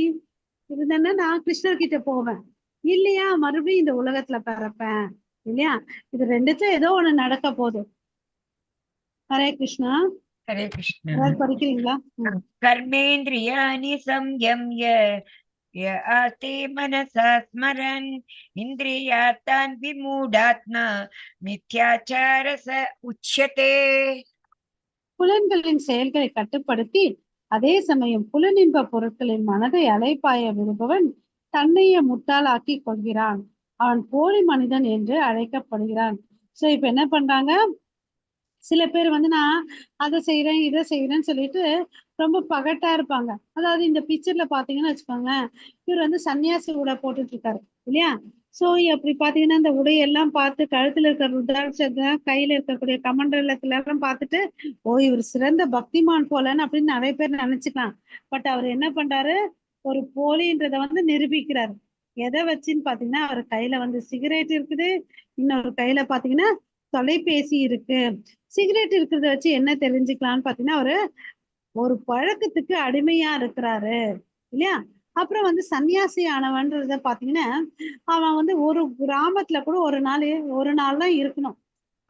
இருந்தேன்னா நான் கிருஷ்ணர் கிட்ட போவேன். இல்லையா மறுபடியும் இந்த உலகத்துல பிறப்பேன் இல்லையா? இது ரெண்டுத்துல ஏதோ ஒண்ணு நடக்க போகுது. ஹரே கிருஷ்ணா. ஹரே கிருஷ்ணா. யாராவது படிக்கிறீங்களா? கர்மேந்திரியாணி சம்யம்ய ய ஆஸ்தே மனசா ஸ்மரன் இந்திரியார்த்தான் விமூடாத்மா மித்யாச்சார ச உச்யதே. புலன்களின் செயல்களை கட்டுப்படுத்தி அதே சமயம் புலனின்ப பொருட்களின் மனதை அலைப்பாய விடுபவன் தன்னையே முட்டாளாக்கி கொள்கிறான். அவன் போலி மனிதன் என்று அழைக்கப்படுகிறான். சோ இப்ப என்ன பண்றாங்க, சில பேர் வந்து நான் அதை செய்யறேன் இதை செய்யறேன்னு சொல்லிட்டு ரொம்ப பகட்டா இருப்பாங்க. அதாவது இந்த பிக்சர்ல பாத்தீங்கன்னு வச்சுக்கோங்களேன், இவர் வந்து சன்னியாசி உடை போட்டுட்டு இருக்காரு இல்லையா? சோ அப்படி பாத்தீங்கன்னா இந்த உடையெல்லாம் பார்த்து கழுத்துல இருக்கிற ருத்ராட்சத்தை கையில இருக்கக்கூடிய கமண்டலத்துல எல்லாம் பார்த்துட்டு ஓ இவர் சிறந்த பக்திமான் போலன்னு அப்படின்னு நிறைய பேர் நினைச்சுக்கலாம். பட் அவர் என்ன பண்றாரு, ஒரு போலின்றத வந்து நிரூபிக்கிறாரு. எதை வச்சுன்னு பாத்தீங்கன்னா அவர் கையில வந்து சிகரெட் இருக்குது, இன்னொரு கையில பாத்தீங்கன்னா தொலைபேசி இருக்கு. சிகரெட் இருக்கிறத வச்சு என்ன தெரிஞ்சுக்கலாம்னு பாத்தீங்கன்னா அவரு ஒரு பழக்கத்துக்கு அடிமையா இருக்கிறாரு இல்லையா? அப்புறம் வந்து சன்னியாசி ஆனவன்றத பாத்தீங்கன்னா அவன் வந்து ஒரு கிராமத்துல கூட ஒரு நாள் தான் இருக்கணும்,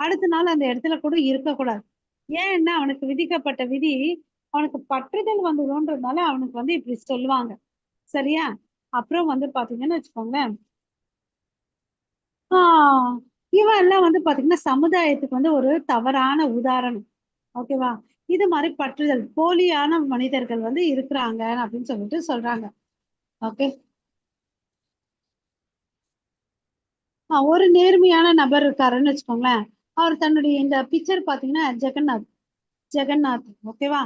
அடுத்த நாள் அந்த இடத்துல கூட இருக்கக்கூடாது. ஏன்னா அவனுக்கு விதிக்கப்பட்ட விதி, அவனுக்கு பற்றுதல் வந்துடும்ன்றதுனால அவனுக்கு வந்து இப்படி சொல்லுவாங்க. சரியா? அப்புறம் வந்து பாத்தீங்கன்னு வச்சுக்கோங்களேன், ஆஹ் இவன் எல்லாம் வந்து பாத்தீங்கன்னா சமுதாயத்துக்கு வந்து ஒரு தவறான உதாரணம். ஓகேவா? இது மாதிரி பற்றுதல் போலியான மனிதர்கள் வந்து இருக்கிறாங்க அப்படின்னு சொல்லிட்டு சொல்றாங்க. ஓகே. ஒரு நேர்மையான நபர் இருக்காருன்னு வச்சுக்கோங்களேன், அவர் தன்னுடைய இந்த பிக்சர் பாத்தீங்கன்னா ஜெகநாத் ஓகேவா?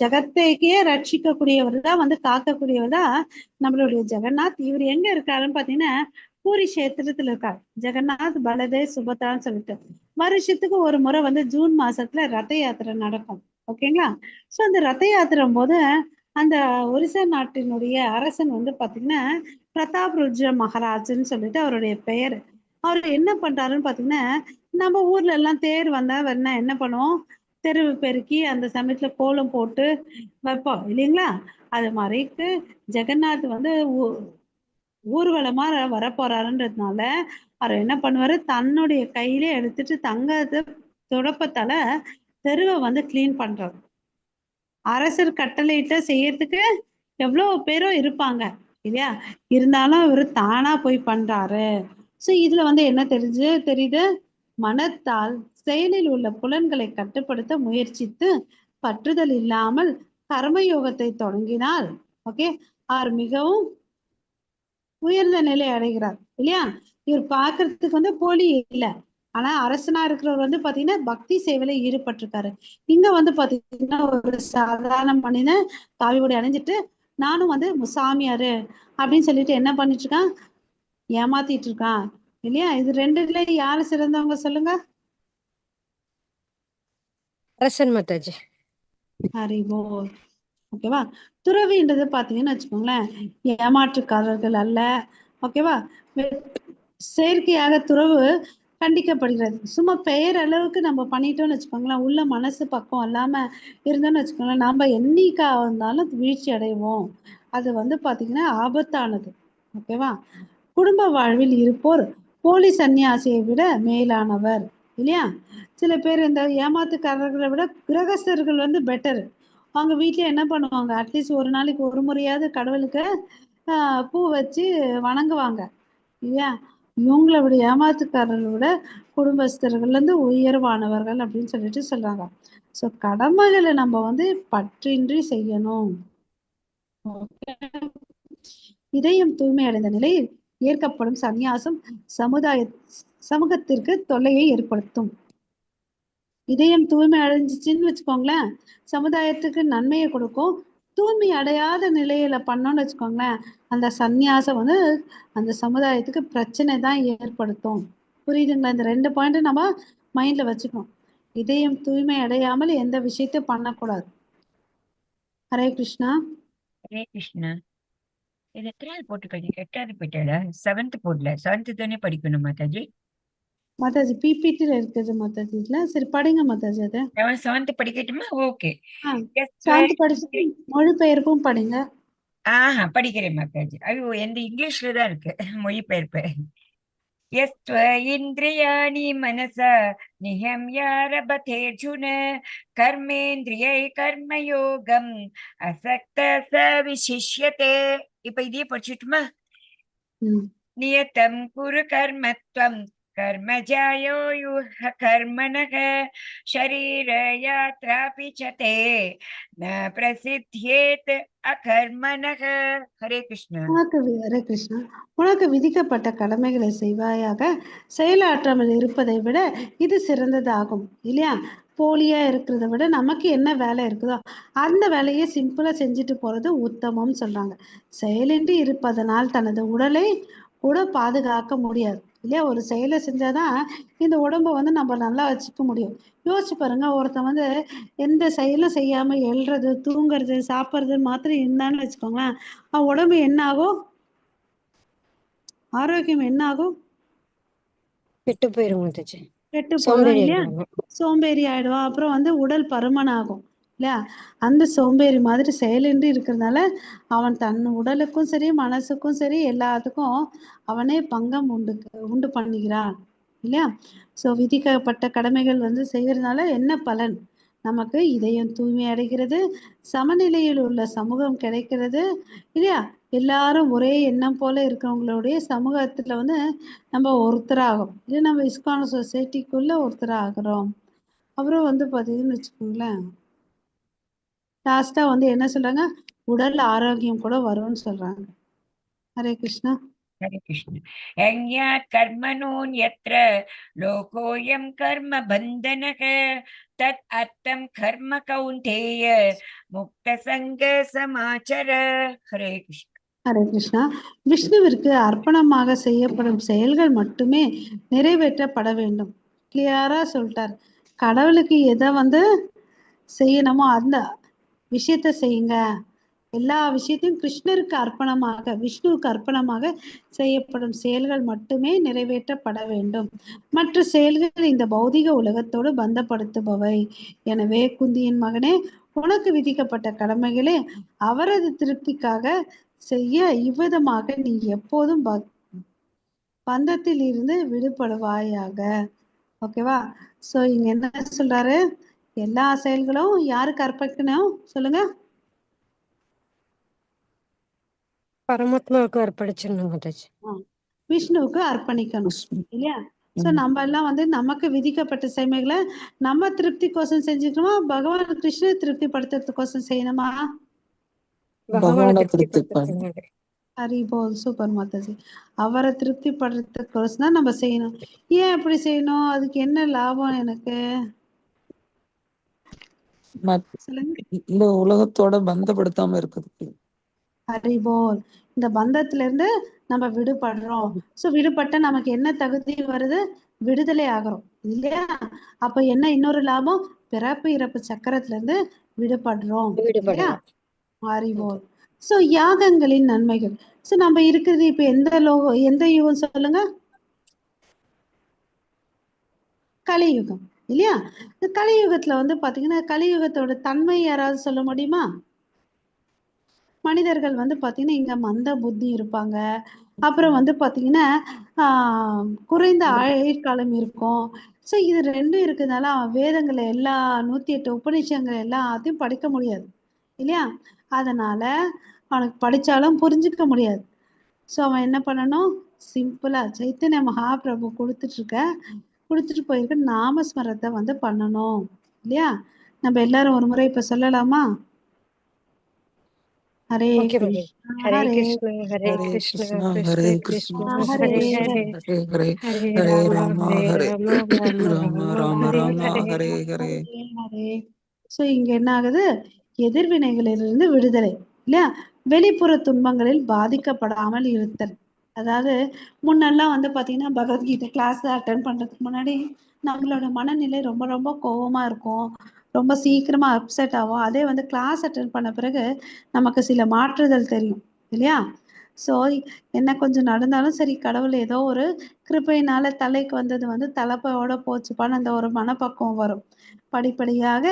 ஜகத்தைக்கே ரட்சிக்கக்கூடியவர் தான் வந்து காக்கக்கூடியவர் தான் நம்மளுடைய ஜெகநாத். இவர் எங்க இருக்காருன்னு பாத்தீங்கன்னா பூரி கஷேத்திரத்துல இருக்காரு. ஜெகநாத் பலதேவ் சுபத்ரான்னு சொல்லிட்டு வருஷத்துக்கு ஒரு முறை வந்து ஜூன் மாசத்துல ரத யாத்திரை நடக்கும். ஓகேங்களா? சோ அந்த ரத யாத்திரை போது அந்த ஒரிசா நாட்டினுடைய அரசன் வந்து பாத்தீங்கன்னா பிரதாப் ருத்ர மகாராஜ்ன்னு சொல்லிட்டு அவருடைய பெயர். அவர் என்ன பண்றாருன்னு பாத்தீங்கன்னா, நம்ம ஊர்ல எல்லாம் தேர் வந்தா என்ன பண்ணுவோம், தெருவு பெருக்கி அந்த சமயத்துல கோலம் போட்டு வைப்போம் இல்லைங்களா? அது மாதிரிக்கு ஜெகநாத் வந்து ஊர்வலமா வர போறாருன்றதுனால அவர் என்ன பண்ணுவாரு, தன்னுடைய கையிலே எடுத்துட்டு தங்கத்தை துடப்பத்தால தெருவை வந்து கிளீன் பண்றாரு. அரசர் கட்டளையிட்ட செய்யறதுக்கு எவ்வளவு பேரும் இருப்பாங்க இல்லையா? இருந்தாலும் இவர் தானா போய் பண்றாரு. சோ இதுல வந்து என்ன தெரியுது, மனத்தால் செயலில் உள்ள புலன்களை கட்டுப்படுத்த முயற்சித்து பற்றுதல் இல்லாமல் கர்மயோகத்தை தொடங்கினால் ஓகே அவர் மிகவும் உயர்ந்த நிலை அடைகிறார் இல்லையா? இவர் பாக்குறதுக்கு வந்து போலி இல்லை, ஆனா அரசனா இருக்கிறவர் வந்து பாத்தீங்கன்னா பக்தி சேவையில ஈடுபட்டிருக்காரு. இங்க வந்து பாத்தீங்கன்னா ஒரு சாதாரண மனிதன் காவி உடை அணிஞ்சிட்டு நானும் வந்து சாமியாரு அப்படின்னு சொல்லிட்டு என்ன பண்ணிட்டு இருக்கான், ஏமாத்திட்டு இருக்கான் இல்லையா? இது ரெண்டுல யாரு சிறந்தவங்க சொல்லுங்க? அரசன் மாதாஜி. ஹரிபோ. ஓகேவா? துறவின்றது பாத்தீங்கன்னு வச்சுக்கோங்களேன் ஏமாற்றுக்காரர்கள் அல்ல. ஓகேவா? செயற்கையாக துறவு கண்டிக்கப்படுகிறது. சும்மா பெயர் அளவுக்கு நம்ம பண்ணிட்டோம்னு வச்சுக்கோங்களேன், உள்ள மனசு பக்கம் இல்லாம இருந்தோம்னு வச்சுக்கோங்களேன், நம்ம என்னைக்கா இருந்தாலும் வீழ்ச்சி அடைவோம். அது வந்து பாத்தீங்கன்னா ஆபத்தானது. ஓகேவா? குடும்ப வாழ்வில் இருப்போர் போலி சன்னியாசியை விட மேலானவர் இல்லையா? சில பேர் இந்த ஏமாத்துக்காரர்களை விட கிரகஸ்தர்கள் வந்து பெட்டர். அவங்க வீட்டுல என்ன பண்ணுவாங்க, அட்லீஸ்ட் ஒரு நாளைக்கு ஒரு முறையாவது கடவுளுக்கு பூ வச்சு வணங்குவாங்க இல்லையா? இவங்களை விட ஏமாத்துக்காரர்களை விட குடும்பஸ்தர்கள் வந்து உயர்வானவர்கள் அப்படின்னு சொல்லிட்டு சொல்றாங்க. சோ கடமைகளை நம்ம வந்து பற்றின்றி செய்யணும். இதயம் தூய்மை அடைந்த நிலையில் ஏற்கப்படும் சந்நியாசம் சமூகத்திற்கு தொல்லையை ஏற்படுத்தும். இதயம் தூய்மை அடைஞ்சிச்சுன்னு வச்சுக்கோங்களேன், சமுதாயத்துக்கு நன்மையை கொடுக்கும். தூய்மை அடையாத நிலையில பண்ணோம்னு வச்சுக்கோங்களேன், அந்த சந்நியாசம் வந்து அந்த சமுதாயத்துக்கு பிரச்சனை தான் ஏற்படுத்தும். புரியுதுங்களா? இந்த 2 பாயிண்ட் நம்ம மைண்ட்ல வச்சுக்கணும். இதயம் தூய்மை அடையாமல் எந்த விஷயத்தையும் பண்ணக்கூடாது. ஹரே கிருஷ்ணா. ஹரே கிருஷ்ணா. இது எத்தனாவது போட்டுக்கோங்க? 8வது போயிட்டாளா? 7th போடல. 7th தானே படிக்கணும் மாதாஜி? மாதாஜி பிபிடில இருக்குது மாதாஜி. இல்ல சரி படிங்க மாதாஜி. அதை 7th படிக்கட்டுமா? ஓகே. சாந்தி படிச்சு மொழிபெயர்ப்பும் படிங்க. படிக்கிறேன் மாதாஜி. ஐயோ எந்த இங்கிலீஷ்ல தான் இருக்கு மொழிபெயர்ப்பு. यस्त्व इन्द्रियाणि मनसा निहम्यारभतेऽर्जुन कर्मेन्द्रियै कर्मयोगम् असक्त स विशिष्यते. இப்ப இதையே படிச்சுட்டுமா? नियतं कुरु कर्म त्वं कर्मजायो युः कर्मणः शरीरयात्रापि च ते न प्रसिद्ध्येत अकर्मणः. हरे कृष्ण. ஹரே கிருஷ்ணா. உனக்கு விதிக்கப்பட்ட கடமைகளை செய்வாயாக, செயலாற்றாமல் இருப்பதை விட இது சிறந்ததாகும் இல்லையா? போலியா இருக்கிறத விட நமக்கு என்ன வேலை இருக்குதோ அந்த வேலையை சிம்பிளா செஞ்சுட்டு போறது உத்தமம் சொல்றாங்க. செயலின்றி இருப்பதனால் தனது உடலை கூட பாதுகாக்க முடியாது இல்லையா? ஒரு செயலை செஞ்சாதான் இந்த உடம்ப வந்து நம்ம நல்லா வச்சுக்க முடியும். யோசிச்சு பாருங்க, ஒருத்தன் வந்து எந்த செயலும் செய்யாம எழுறது, தூங்குறது, சாப்பிட்றது மாத்திரம் இருந்தான்னு வச்சுக்கோங்களேன், அவன் உடம்பு என்ன ஆகும்? ஆரோக்கியம் என்ன ஆகும்? கெட்டு போயிரும் முத்தச்சு. கெட்டு போயிடும் சோம்பேறி இல்லையா? ஆயிடுவாங்க. சோம்பேறி ஆயிடுவான். அப்புறம் வந்து உடல் பருமன் ஆகும் இல்லையா? அந்த சோம்பேறி மாதிரி செயலின்றி இருக்கிறதுனால அவன் தன் உடலுக்கும் சரி மனசுக்கும் சரி எல்லாத்துக்கும் அவனே பங்கம் உண்டு பண்ணுகிறான் இல்லையா? ஸோ விதிக்கப்பட்ட கடமைகள் வந்து செய்யறதுனால என்ன பலன்? நமக்கு இதயம் தூய்மை அடைகிறது, சமநிலையில் உள்ள சமூகம் கிடைக்கிறது இல்லையா? எல்லாரும் ஒரே எண்ணம் போல இருக்கிறவங்களுடைய சமூகத்துல வந்து நம்ம ஒருத்தராகும் இல்லை, நம்ம இஸ்கான் சொசைட்டிக்குள்ள ஒருத்தராகிறோம். அப்புறம் வந்து பார்த்தீங்கன்னு வச்சுக்கோங்களேன், லாஸ்டா வந்து என்ன சொல்றாங்க? உடல் ஆரோக்கியம் கூட வரும்னு சொல்றாங்க. ஹரே கிருஷ்ணா. हरे कृष्ण. यज्ञात् कर्मणोऽन्यत्र लोकोऽयं कर्म बन्धनः तत् अर्थं कर्म कौन्तेय मुक्तसङ्ग समाचर. हरे कृष्ण. ஹரே கிருஷ்ணா. விஷ்ணுவிற்கு அர்ப்பணமாக செய்யப்படும் செயல்கள் மட்டுமே நிறைவேற்றப்பட வேண்டும். கிளியரா சொல்லிட்டார். கடவுளுக்கு எதை வந்து செய்யணுமோ அந்த விஷயத்த செய்யுங்க. எல்லா விஷயத்தையும் கிருஷ்ணருக்கு அர்ப்பணமாக, விஷ்ணுவுக்கு அர்ப்பணமாக செய்யப்படும் செயல்கள் மட்டுமே நிறைவேற்றப்பட வேண்டும். மற்ற செயல்கள் இந்த பௌதிக உலகத்தோடு பந்தப்படுத்துபவை. எனவே குந்தியின் மகனே, உனக்கு விதிக்கப்பட்ட கடமைகளை அவரது திருப்திக்காக செய்ய இவ்விதமாக நீ எப்போதும் பந்தத்தில் இருந்து விடுபடுவாயாக. ஓகேவா? சோ இங்க என்ன சொல்றாரு? எல்லா செயல்களும் யாருக்கு அர்ப்பணிக்கணும் சொல்லுங்க? பரமாத்மாவுக்கு அர்ப்பணிச்சிடணும் முத்தச்சு. விஷ்ணுவுக்கு அர்ப்பணிக்கணும் இல்லையா? சோ நம்ம எல்லாம் வந்து நமக்கு விதிக்கப்பட்ட சேமைகளை நம்ம திருப்திக்கோசம் செஞ்சுக்கணுமா, பகவான் கிருஷ்ணர் திருப்தி படுத்துறதுக்கோசம் செய்யணுமா? பகவானை திருப்தி படுத்துங்க. ஹரி போல். சூப்பர் மாதாஜி. அவரை திருப்தி படுறதுக்கோசம் தான் நம்ம செய்யணும். ஏன் அப்படி செய்யணும்? அதுக்கு என்ன லாபம் எனக்கு சொல்லுங்க? இந்த உலகத்தோட பந்தப்படுத்தாம இருக்குது. ஹரி போல். இந்த பந்தத்துல இருந்து நம்ம விடுபடுறோம். சோ விடுபட்ட நமக்கு என்ன தகுதி வருது? விடுதலை ஆகிறோம் இல்லையா? அப்ப என்ன இன்னொரு லாபம்? பிறப்பு இறப்பு சக்கரத்துல இருந்து விடுபடுறோம் இல்லையா? ஹரி போல். சோ யாகங்களின் நன்மைகள். சோ நம்ம இருக்கிறது இப்ப எந்த யுகம் சொல்லுங்க? கலியுகம் இல்லையா? இந்த கலியுகத்துல வந்து பாத்தீங்கன்னா, கலியுகத்தோட தன்மை யாராவது சொல்ல முடியுமா? மனிதர்கள் வந்து பாத்தீங்கன்னா இங்க மந்த புத்தி இருப்பாங்க. அப்புறம் வந்து பாத்தீங்கன்னா குறைந்த ஆயுட்காலம் இருக்கும். சோ இது ரெண்டும் இருக்கிறதுனால அவன் வேதங்களை எல்லா 108 உபநிஷங்கள் எல்லாத்தையும் படிக்க முடியாது இல்லையா? அதனால அவனுக்கு படிச்சாலும் புரிஞ்சுக்க முடியாது. சோ அவன் என்ன பண்ணணும்? சிம்பிளா சைத்தன்ய மகாபிரபு கொடுத்துட்டு போயிருக்க நாமஸ்மரத்தை வந்து பண்ணணும் இல்லையா? நம்ம எல்லாரும் ஒரு முறை இப்ப சொல்லலாமா? ஹரே கிருஷ்ணா ஹரே ஹரே கிருஷ்ணா ஹரே ஹரே கிருஷ்ணா கிருஷ்ணா கிருஷ்ண ஹரே கிருஷ்ணா கிருஷ்ணா ஹரே ஹரே கிருஷ்ண ஹரே ஹரே ஹரே ஹரே ஹரே ராம ராமா ஹரே ஹரே ராம ராம ராம ராம ராம ஹரே ராம ஹரே. ஹரே ஹரே. ஹரே. சோ இங்க என்ன ஆகுது? எதிர்வினைகளிலிருந்து விடுதலை இல்லையா? வெளிப்புற துன்பங்களில் பாதிக்கப்படாமல் இருத்தல். அதாவது முன்னெல்லாம் வந்து பாத்தீங்கன்னா பகவத்கீதை கிளாஸ் அட்டன் பண்றதுக்கு முன்னாடி நம்மளோட மனநிலை ரொம்ப ரொம்ப கோவமா இருக்கும், ரொம்ப சீக்கிரமா அப்செட் ஆகும். அதே வந்து கிளாஸ் அட்டன் பண்ண பிறகு நமக்கு சில மாற்றுதல் தெரியும் இல்லையா? ஸோ என்ன கொஞ்சம் நடந்தாலும் சரி, கடவுள் ஏதோ ஒரு கிருபையினால தலைக்கு வந்தது வந்து தலைப்போட போச்சுப்பான்னு அந்த ஒரு மனப்பக்குவம் வரும். படிப்படியாக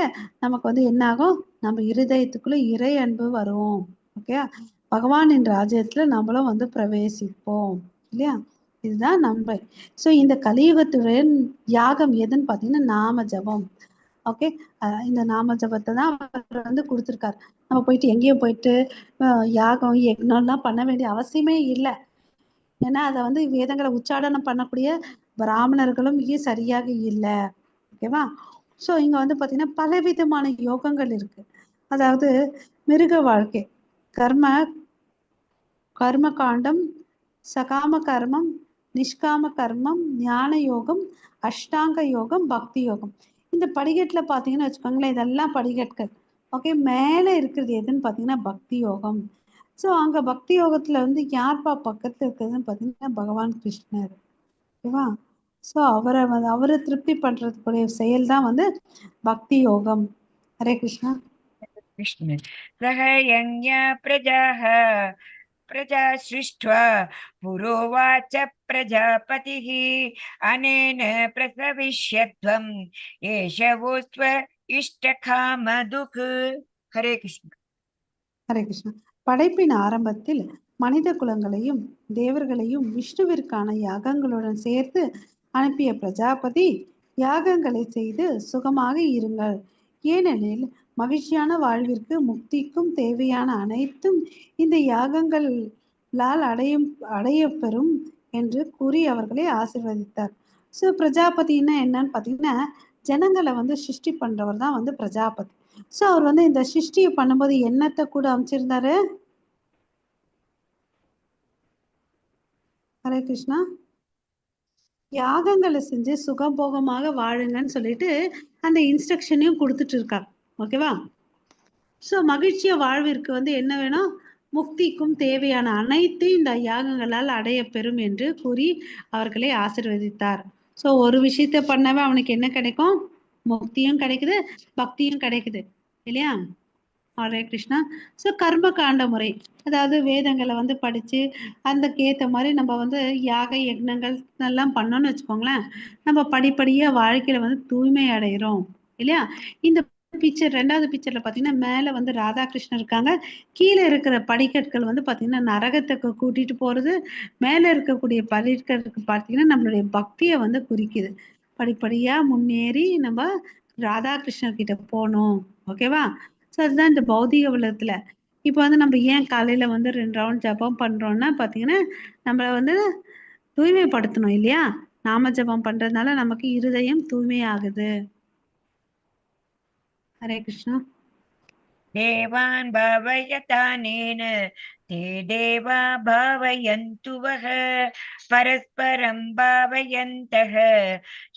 நமக்கு வந்து என்ன ஆகும்? நம்ம இருதயத்துக்குள்ள இறை அன்பு வரும். ஓகே, பகவானின் ராஜ்யத்துல நம்மளும் வந்து பிரவேசிப்போம் இல்லையா? இதுதான் நம்ம. ஸோ இந்த கலியுகத்துடன் யாகம் எதுன்னு பார்த்தீங்கன்னா நாம ஜபம். ஓகே, இந்த நாம ஜபத்தை தான் அவர் வந்து கொடுத்துருக்காரு. நம்ம போயிட்டு எங்கேயும் போயிட்டு யாகம் யக்னம்லாம் பண்ண வேண்டிய அவசியமே இல்லை. ஏன்னா அதை வந்து வேதங்களை உச்சாடனம் பண்ணக்கூடிய பிராமணர்களும் இங்கே சரியாக இல்லை. ஓகேவா? ஸோ இங்க வந்து பார்த்தீங்கன்னா பலவிதமான யோகங்கள் இருக்கு. அதாவது மிருக வாழ்க்கை, கர்ம கர்ம காண்டம், சகாம கர்மம், நிஷ்காம கர்மம், ஞான யோகம், அஷ்டாங்க யோகம், பக்தி யோகம். இந்த படிக்கட்டுல பாத்தீங்கன்னா வச்சுக்கோங்களேன், இதெல்லாம் படிக்கட்டுகள். ஓகே, மேல இருக்கிறது எதுன்னு பாத்தீங்கன்னா பக்தி யோகம். ஸோ அங்க பக்தி யோகத்துல வந்து யார்ப்பா பக்கத்துல இருக்குதுன்னு பாத்தீங்கன்னா பகவான் கிருஷ்ணர். ஓகேவா? ஸோ அவரை திருப்தி பண்றதுக்குரிய செயல் தான் வந்து பக்தி யோகம். ஹரே கிருஷ்ணா. कृष्ण सह यज्ञ प्रजाः प्रजा सृष्ट्वा पुरोवाच प्रजापतिः अनेन प्रसविष्यत्वम् एष वो स्व इष्टकामधुक्. हरे कृष्ण. ஹரே கிருஷ்ணா. படைப்பின் ஆரம்பத்தில் மனித குலங்களையும் தேவர்களையும் விஷ்ணுவிற்கான யாகங்களுடன் சேர்த்து அனுப்பிய பிரஜாபதி யாகங்களை செய்து சுகமாக இருங்கள், ஏனெனில் மகிழ்ச்சியான வாழ்விற்கு முக்திக்கும் தேவையான அனைத்தும் இந்த யாகங்களால் அடையப்பெறும் என்று கூறி அவர்களை ஆசீர்வதித்தார். ஸோ பிரஜாபதினா என்னன்னு பார்த்தீங்கன்னா ஜனங்களை வந்து சிருஷ்டி பண்றவர் தான் வந்து பிரஜாபதி. ஸோ அவர் வந்து இந்த சிருஷ்டியை பண்ணும்போது என்னத்தை கூட அமைச்சிருந்தாரு? ஹரே கிருஷ்ணா. யாகங்களை செஞ்சு சுகபோகமாக வாழுங்கன்னு சொல்லிட்டு அந்த இன்ஸ்ட்ரக்ஷனையும் கொடுத்துட்டு இருக்கார். ஓகேவா? ஸோ மகிழ்ச்சிய வாழ்விற்கு வந்து என்ன வேணும்? முக்திக்கும் தேவையான அனைத்தையும் இந்த யாகங்களால் அடைய பெறும் என்று கூறி அவர்களை ஆசீர்வதித்தார். ஸோ ஒரு விஷயத்த பண்ணவே அவனுக்கு என்ன கிடைக்கும்? முக்தியும் கிடைக்குது, பக்தியும் கிடைக்குது இல்லையா? ஹரே கிருஷ்ணா. ஸோ கர்ம காண்ட முறை, அதாவது வேதங்களை வந்து படித்து அதுக்கேற்ற மாதிரி நம்ம வந்து யாக யக்னங்கள் எல்லாம் பண்ணோன்னு வச்சுக்கோங்களேன், நம்ம படிப்படியாக வாழ்க்கையில் வந்து தூய்மை அடைகிறோம் இல்லையா? இந்த பிக்சர், ரெண்டாவது பிக்சரில் பார்த்தீங்கன்னா மேலே வந்து ராதாகிருஷ்ணன் இருக்காங்க, கீழே இருக்கிற படிக்கற்கள் வந்து பார்த்தீங்கன்னா நரகத்துக்கு கூட்டிகிட்டு போகிறது, மேலே இருக்கக்கூடிய படிக்கற்கு பார்த்தீங்கன்னா நம்மளுடைய பக்தியை வந்து குறிக்குது. படிப்படியாக முன்னேறி நம்ம ராதாகிருஷ்ணர் கிட்ட போகணும். ஓகேவா? ஸோ அதுதான் இந்த பௌதிக உலகத்துல. இப்போ வந்து நம்ம ஏன் காலையில வந்து 2 ரவுண்ட் ஜபம் பண்றோம்னா பார்த்தீங்கன்னா நம்மளை வந்து தூய்மைப்படுத்தணும் இல்லையா? நாம ஜபம் பண்றதுனால நமக்கு இருதயம் தூய்மையாகுது. ஹரே கிருஷ்ணா. देवान् भावयतानेन ते देवा भावयन्तु वः परस्परं भावयन्तः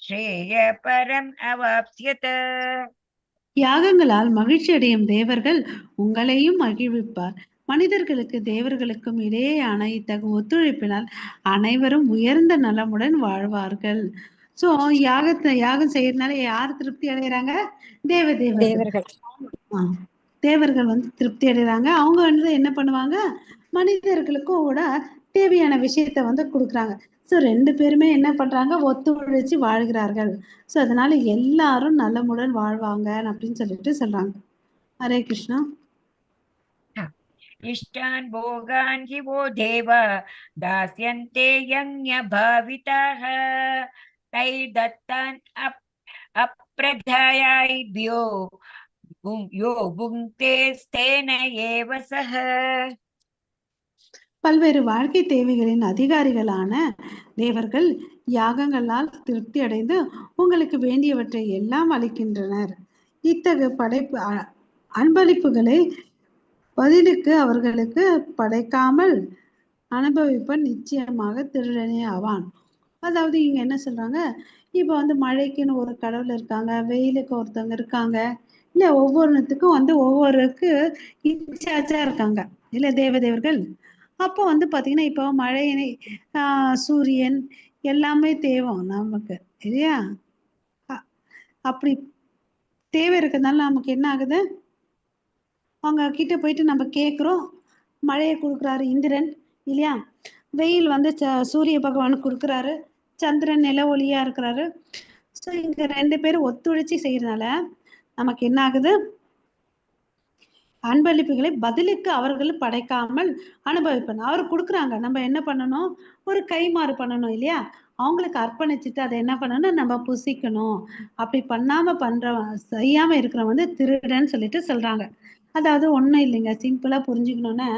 श्रेयपरम् अवाप्स्यत. யாகங்களால் மகிழ்ச்சி அடையும் தேவர்கள் உங்களையும் மகிழ்விப்பார். மனிதர்களுக்கு தேவர்களுக்கும் இடையேயான இத்தகைய ஒத்துழைப்பினால் அனைவரும் உயர்ந்த நலமுடன் வாழ்வார்கள். ஸோ யாகம் செய்யறதுனால யார் திருப்தி அடைகிறாங்க? தேவர்கள். தேவர்கள். தேவர்கள் வந்து திருப்தி அடைகிறாங்க. அவங்க வந்து என்ன பண்ணுவாங்க? மனிதர்களுக்கும் கூட தேவையான விஷயத்த வந்து கொடுக்குறாங்க. ஸோ 2 பேருமே என்ன பண்றாங்க? ஒத்துழைச்சு வாழ்கிறார்கள். ஸோ அதனால எல்லாரும் நலமுடன் வாழ்வாங்க அப்படின்னு சொல்லிட்டு சொல்றாங்க. ஹரே கிருஷ்ணா. इष्टान् भोगान् हि वो देवा दास्यन्ते यज्ञभाविताः तैर्दत्तान् अप्रधायाभ्यो यो भुङ्क्ते स्तेन एव सः. பல்வேறு வாழ்க்கை தேவைகளின் அதிகாரிகளான தேவர்கள் யாகங்களால் திருப்தி அடைந்து உங்களுக்கு வேண்டியவற்றை எல்லாம் அளிக்கின்றனர். இத்தகைய படைப்பு அன்பளிப்புகளை பதிலுக்கு அவர்களுக்கு படைக்காமல் அனுபவிப்பன் நிச்சயமாக திருடனே ஆவான். அதாவது இங்க என்ன சொல்றாங்க? இப்ப வந்து மழைக்குன்னு ஒரு கடவுள் இருக்காங்க, வெயிலுக்கு ஒருத்தவங்க இருக்காங்க, இல்ல ஒவ்வொருத்துக்கும் வந்து ஒவ்வொருக்கு இன்சார்ஜா இருக்காங்க இல்ல தேவதேவர்கள். அப்போ வந்து பாத்தீங்கன்னா இப்போ மழை, சூரியன் எல்லாமே தேவை நமக்கு இல்லையா? அப்படி தேவை இருக்கிறதுனால நமக்கு என்ன ஆகுது? அவங்க கிட்ட போயிட்டு நம்ம கேட்குறோம், மழையை கொடுக்குறாரு இந்திரன் இல்லையா? வெயில் வந்து சூரிய பகவான் கொடுக்குறாரு, சந்திரன் நில ஒளியா இருக்கிறாரு. ஸோ இங்க 2 பேரும் ஒத்துழைச்சி செய்யறதுனால நமக்கு என்ன ஆகுது? அன்பளிப்புகளை பதிலுக்கு அவர்கள் படைக்காமல் அனுபவிப்பணும். அவர் கொடுக்குறாங்க, நம்ம என்ன பண்ணணும், ஒரு கைமாறு பண்ணணும் இல்லையா? அவங்களுக்கு அர்ப்பணிச்சுட்டு அதை என்ன பண்ணணும், நம்ம புசிக்கணும். அப்படி பண்ணாம செய்யாம இருக்கிறவன் வந்து திருடன்னு சொல்லிட்டு சொல்றாங்க. அதாவது ஒண்ணும் இல்லைங்க, சிம்பிளா புரிஞ்சுக்கணும்னா,